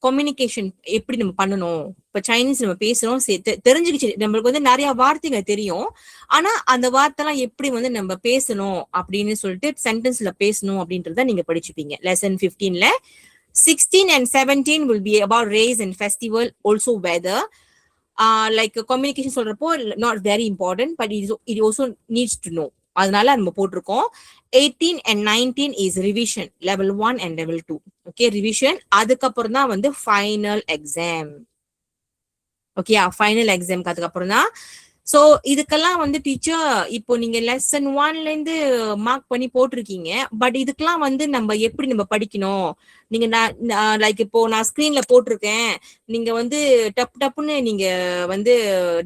கம்யூனிகேஷன் எப்படி நம்ம பண்ணணும். இப்ப சைனீஸ் நம்ம பேசுறோம், தெரிஞ்சுக்கிச்சு, நம்மளுக்கு வந்து நிறைய வார்த்தைகள் தெரியும். ஆனா அந்த வார்த்தை எல்லாம் எப்படி வந்து நம்ம பேசணும் அப்படின்னு சொல்லிட்டு சென்டென்ஸ்ல பேசணும் அப்படின்றத நீங்க படிச்சுப்பீங்க lesson 15ல. 16 and 17 will be about race and festival, also weather. Like communication சொல்றப்போ not very important, but it also needs to know. அதனால நம்ம போட்டிருக்கோம். 18 and 19 is revision, level 1 and level 2. Okay, revision. அதுக்கப்புறம் தான் வந்து ஃபைனல் எக்ஸாம். ஓகே, ஃபைனல் எக்ஸாம்க்கு அதுக்கப்புறம் தான். சோ இதுக்கெல்லாம் வந்து டீச்சர் இப்போ நீங்க lesson 1ல இருந்து மார்க் பண்ணி போட்டிருக்கீங்க, பட் இதுக்கெல்லாம் வந்து நம்ம எப்படி நம்ம படிக்கணும், நீங்க லைக் இப்போ நான் ஸ்கிரீன்ல போட்டிருக்கேன், நீங்க வந்து டப்புன்னு நீங்க வந்து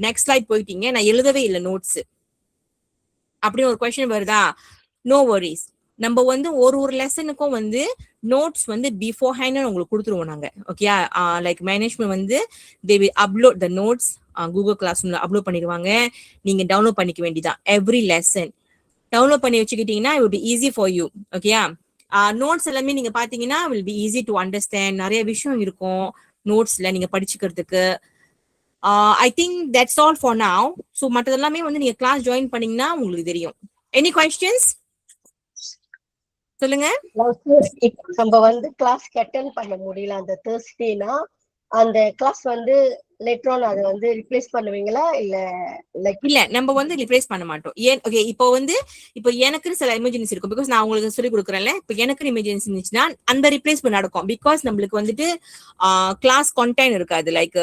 நெக்ஸ்ட் ஸ்லைட் போயிட்டீங்க, நான் எழுதவே இல்லை நோட்ஸ் அப்படின்னு ஒரு கொஸ்டின் வருதா? நோ வரிஸ், நம்ம வந்து ஒரு லெசனுக்கும் வந்து நோட்ஸ் வந்து பிஃபோர் ஹேண்ட் உங்களுக்கு கொடுத்துருவோம் நாங்க. ஓகே, லைக் மேனேஜ்மெண்ட் வந்து they will upload the notes Google கிளாஸ் ரூம்ல அப்லோட் பண்ணிடுவாங்க. நீங்க டவுன்லோட் பண்ணிக்க வேண்டியதான். எவ்ரி லெசன் டவுன்லோட் பண்ணி வச்சுக்கிட்டீங்கன்னா it will be easy for you. ஓகேயா, நோட்ஸ் எல்லாமே நீங்க பாத்தீங்கன்னா will be easy to understand. நிறைய விஷயம் இருக்கும் நோட்ஸ்ல நீங்க படிச்சுக்கிறதுக்கு. I think that's all for now. So மற்றதெல்லாமே வந்து நீங்க கிளாஸ் ஜாயின் பண்ணீங்கன்னா உங்களுக்கு தெரியும். எனி கொஸ்டின்ஸ் சொல்லுங்க. நம்ம வந்து கிளாஸ் அட்டெண்ட் பண்ண முடியல அந்த தேர்ஸ்டேனா, அந்த கிளாஸ் வந்து லேட்டர் ஆன் அதை வந்து ரிப்ளேஸ் பண்ணுவீங்களா இல்ல? லைக் இல்ல, நம்ம வந்து ரிப்ளேஸ் பண்ண மாட்டோம். ஏன்? ஓகே, இப்போ எனக்குன்னு சில எமர்ஜென்சி இருக்கும். பிகாஸ் நான் உங்களுக்கு சொல்லி கொடுக்குறேன்ல, இப்போ எனக்கு எமர்ஜென்சி இருந்துச்சுன்னா அந்த ரிப்ளேஸ்மெண்ட் நடக்கும். பிகாஸ் நம்மளுக்கு வந்துட்டு கிளாஸ் கண்டென்ட் இருக்காது, லைக்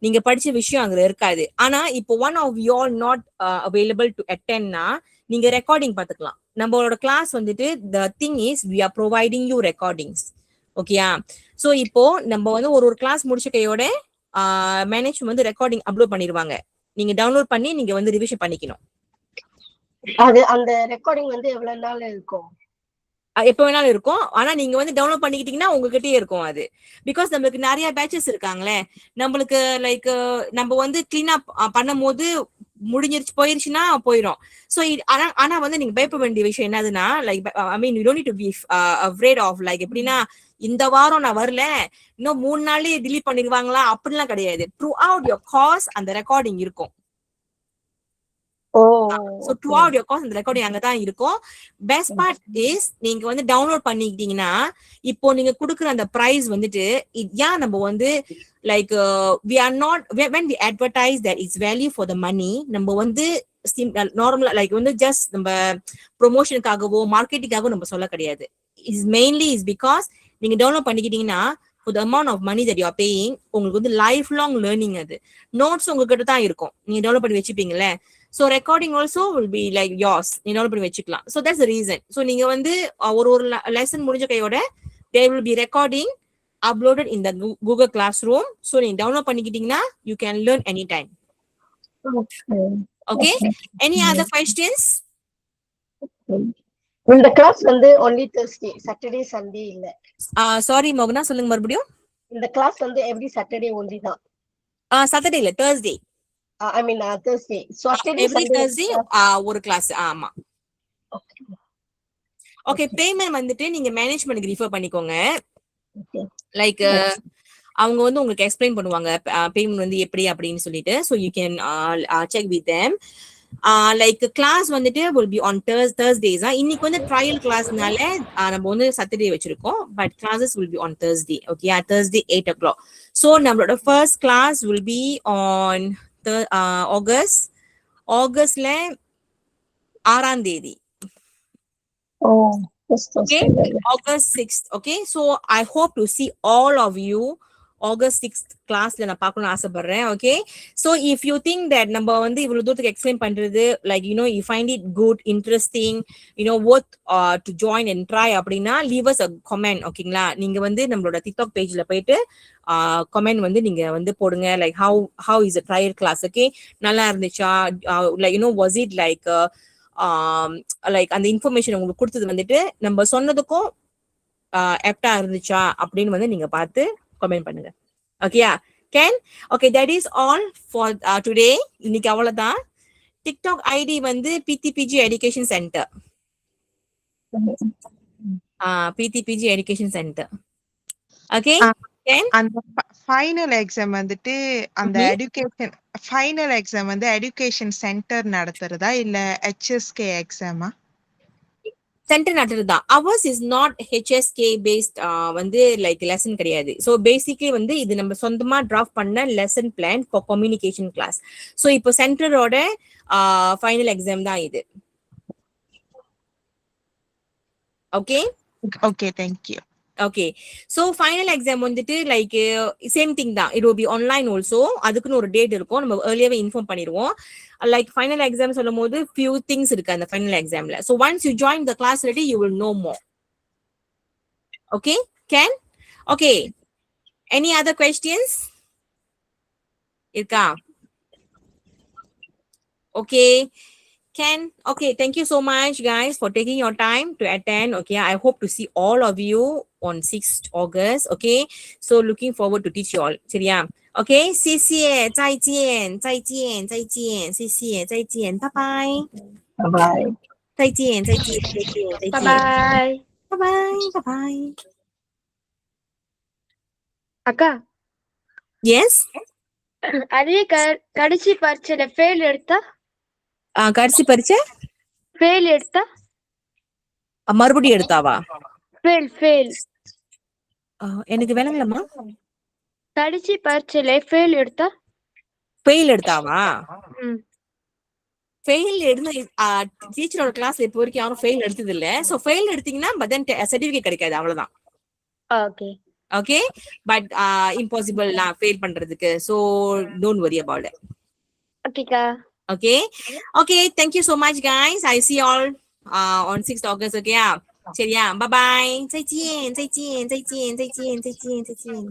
நீங்க படிச்ச விஷயம் அங்க இருக்காது. ஆனா இப்போ one of you all not available to அட்டெண்ட்னா நீங்க ரெக்கார்டிங் பாத்துக்கலாம். நம்மளோட கிளாஸ் வந்துட்டு the thing is we are providing you recordings. ஓகேயா, சோ இப்போ நம்ம வந்து ஒரு கிளாஸ் முடிச்ச கையோட மேனேஜ்மெண்ட் வந்து ரெக்கார்டிங் அப்லோட் பண்ணிடுவாங்க. நீங்க டவுன்லோட் பண்ணி நீங்க வந்து ரிவிஷன் பண்ணிக்கணும். அது அந்த ரெக்கார்டிங் வந்து எவ்வளவு நாள் இருக்கும்? எப்ப வேணாலும் இருக்கும். ஆனா நீங்க வந்து டவுன்லோட் பண்ணிக்கிட்டீங்கன்னா உங்ககிட்டயே இருக்கும் அது. பிகாஸ் நம்மளுக்கு நிறைய பேட்சஸ் இருக்காங்களே, நம்மளுக்கு லைக் நம்ம வந்து கிளீன் அப் பண்ணும் போது முடிஞ்சிருச்சு போயிருச்சுன்னா போயிடும். சோ ஆனா வந்து நீங்க பயப்பட வேண்டிய விஷயம் என்னதுன்னா, like I mean you don't need to be afraid of like எப்படின்னா இந்த வாரம் நான் வரல இன்னும் 3 நாள்லயே டிலீட் பண்ணிடுவாங்களா அப்படிலாம் கிடையாது. த்ரூ அவுட் யுவர் கோர்ஸ் அந்த ரெக்கார்டிங் இருக்கும். So throughout your course இந்த ரெக்கார்டிங் அங்கதான் இருக்கும். பெஸ்ட் பார்ட் இஸ் நீங்க வந்து டவுன்லோட் பண்ணிக்கிட்டீங்கன்னா இப்போ நீங்க கொடுக்குற அந்த பிரைஸ் வந்துட்டு ஏன் நம்ம வந்து like we are not when we advertise that it's value for the money, நம்ம வந்து நார்மலா லைக் வந்து ஜஸ்ட் நம்ம ப்ரொமோஷனுக்காகவோ மார்க்கெட்டிங்காகவோ நம்ம சொல்ல கிடையாது. இஸ் மெயின்லி இஸ் பிகாஸ் நீங்க download பண்ணிக்கிட்டீங்கன்னா for the amount of money that you are paying உங்களுக்கு வந்து லைஃப் லாங் லேர்னிங். அது நோட்ஸ் உங்ககிட்ட தான் இருக்கும், நீங்க டவுன்லோட் பண்ணி வச்சுப்பீங்களே. So recording also will be like yours, நீ டவுன்லோட் பண்ணி வச்சுக்கலாம். So that's the reason. So நீங்க வந்து ஒரு லெசன் முடிஞ்ச கையோட there will be recording uploaded in the Google Classroom. So நீங்க டவுன்லோட் பண்ணிக்கிட்டீங்கன்னா you can learn anytime. Okay. Any other questions? இந்த கிளாஸ் வந்து only Thursday, Saturday, Sunday இல்ல. Sorry மோகனா, சொல்லுங்க மறுபடியும். இந்த கிளாஸ் வந்து every Saturday only தான். Saturday இல்ல, Thursday. I mean Thursday. So every Thursday ஒரு கிளாஸ். ஆமா. ஓகே, பேமெண்ட் வந்துட்டு நீங்க மேனேஜ்மென்ட்க்கு ரிஃபர் பண்ணிக்கோங்க. லைக் அவங்க வந்து உங்களுக்கு எக்ஸ்பிளைன் பண்ணுவாங்க பேமெண்ட் வந்து எப்படி அப்படின்னு சொல்லிட்டு. So you can check with them. Like class வந்துட்டு will be on Thursdays. இன்னைக்கு வந்து ட்ரையல் கிளாஸ்னால நம்ம வந்து Saturday வச்சிருக்கோம், but classes will be on Thursday. Okay, Thursday 8 o'clock. So நம்மளோட first class will be on ஆகஸ்ட்ல 6ஆம் தேதி. Okay, August 6th. Okay, so I hope to see all of you August 6th classல நான் பார்க்கணும்னு ஆசைப்படுறேன். Okay, so if you think that நம்ம வந்து இவ்வளவு தூரத்துக்கு எக்ஸ்பிளைன் பண்றது like you find it good, interesting, worth to join and try அப்படின்னா leave us a comment. ஓகேங்களா, நீங்க வந்து நம்மளோட TikTok பேஜ்ல போயிட்டு comment வந்து நீங்க வந்து போடுங்க like how is the trial class. Okay, நல்லா இருந்துச்சா, like was it like like அந்த இன்ஃபர்மேஷன் உங்களுக்கு கொடுத்தது வந்துட்டு நம்ம சொன்னதுக்கும் ஆப்டா இருந்துச்சா அப்படின்னு வந்து நீங்க பார்த்து கமெண்ட் பண்ணுங்க. ஓகேயா Ken? Okay, that is all for today. இன்னைக்கு அவ்வளவுதான். டிக்டாக் ஐடி வந்து PDPG education centre. PDPG education centre. Okay, அந்த ஃபைனல் எக்ஸாம் வந்துட்டு அந்த ஃபைனல் எக்ஸாம் வந்து எஜுகேஷன் சென்டர் நடத்துறதா இல்ல HSK எக்ஸாமா? சென்டர் நடத்துறதா. Ours is not HSK based வந்து லைக் லெசன் கிடையாது. ஸோ பேசிக்லி வந்து இது நம்ம சொந்தமா டிராஃப்ட் பண்ண lesson plan for communication class. So இப்போ சென்டரோட ஃபைனல் எக்ஸாம் தான் இது. Okay okay, thank you. Okay, so final exam வந்துட்டு லைக் சேம் திங் தான். It will be online also. அதுக்குன்னு ஒரு டேட் இருக்கும், நம்ம ஏர்லியாவே இன்ஃபார்ம் பண்ணிடுவோம். லைக் ஃபைனல் எக்ஸாம் சொல்லும் போது ஃபியூ திங்ஸ் இருக்கு அந்த ஃபைனல் எக்ஸாம்ல. So once you join the class ready you will know more. Okay Ken? Okay, any other questions இருக்கா? ஓகே Ken, okay, thank you so much guys for taking your time to attend. Okay, I hope to see all of you on 6th August. Okay, so looking forward to teach you all. சரியா? Okay, 谢谢，再见，再见，再见，谢谢，再见，拜拜，拜拜，再见，再见，再见，再见，拜拜。拜拜，拜拜。அக்கா, Yes, அதே கடைசி பரீட்சையில fail எடுத்தா? கடைசி பரீட்சை fail எடுத்தா? மறுபடியும் எடுத்தாவா? Fail எனக்கு விளங்கலமா. கடைசி பரீட்சையில ஃபெயில் எடுத்தா? ஃபெயில் எடுத்தாவா? ம். ஃபெயில் எடுத்து டீச்சரோட கிளாஸ்ல இப்போ வரைக்கும் யாரும் ஃபெயில் எடுத்தது இல்ல. சோ ஃபெயில் எடுத்தீங்கன்னா பட் சர்டிபிகேட் கிடைக்காது, அவ்வளவுதான். ஓகே ஓகே, பட் இம்பாசிபிள் நான் ஃபெயில் பண்றதுக்கு. So don't worry about it. ஓகேக்கா. Okay, okay, thank you so much guys. I see you all on 6th August. Okay, சரியா? Bye bye. 再见，再见，再见，再见，再见，再见。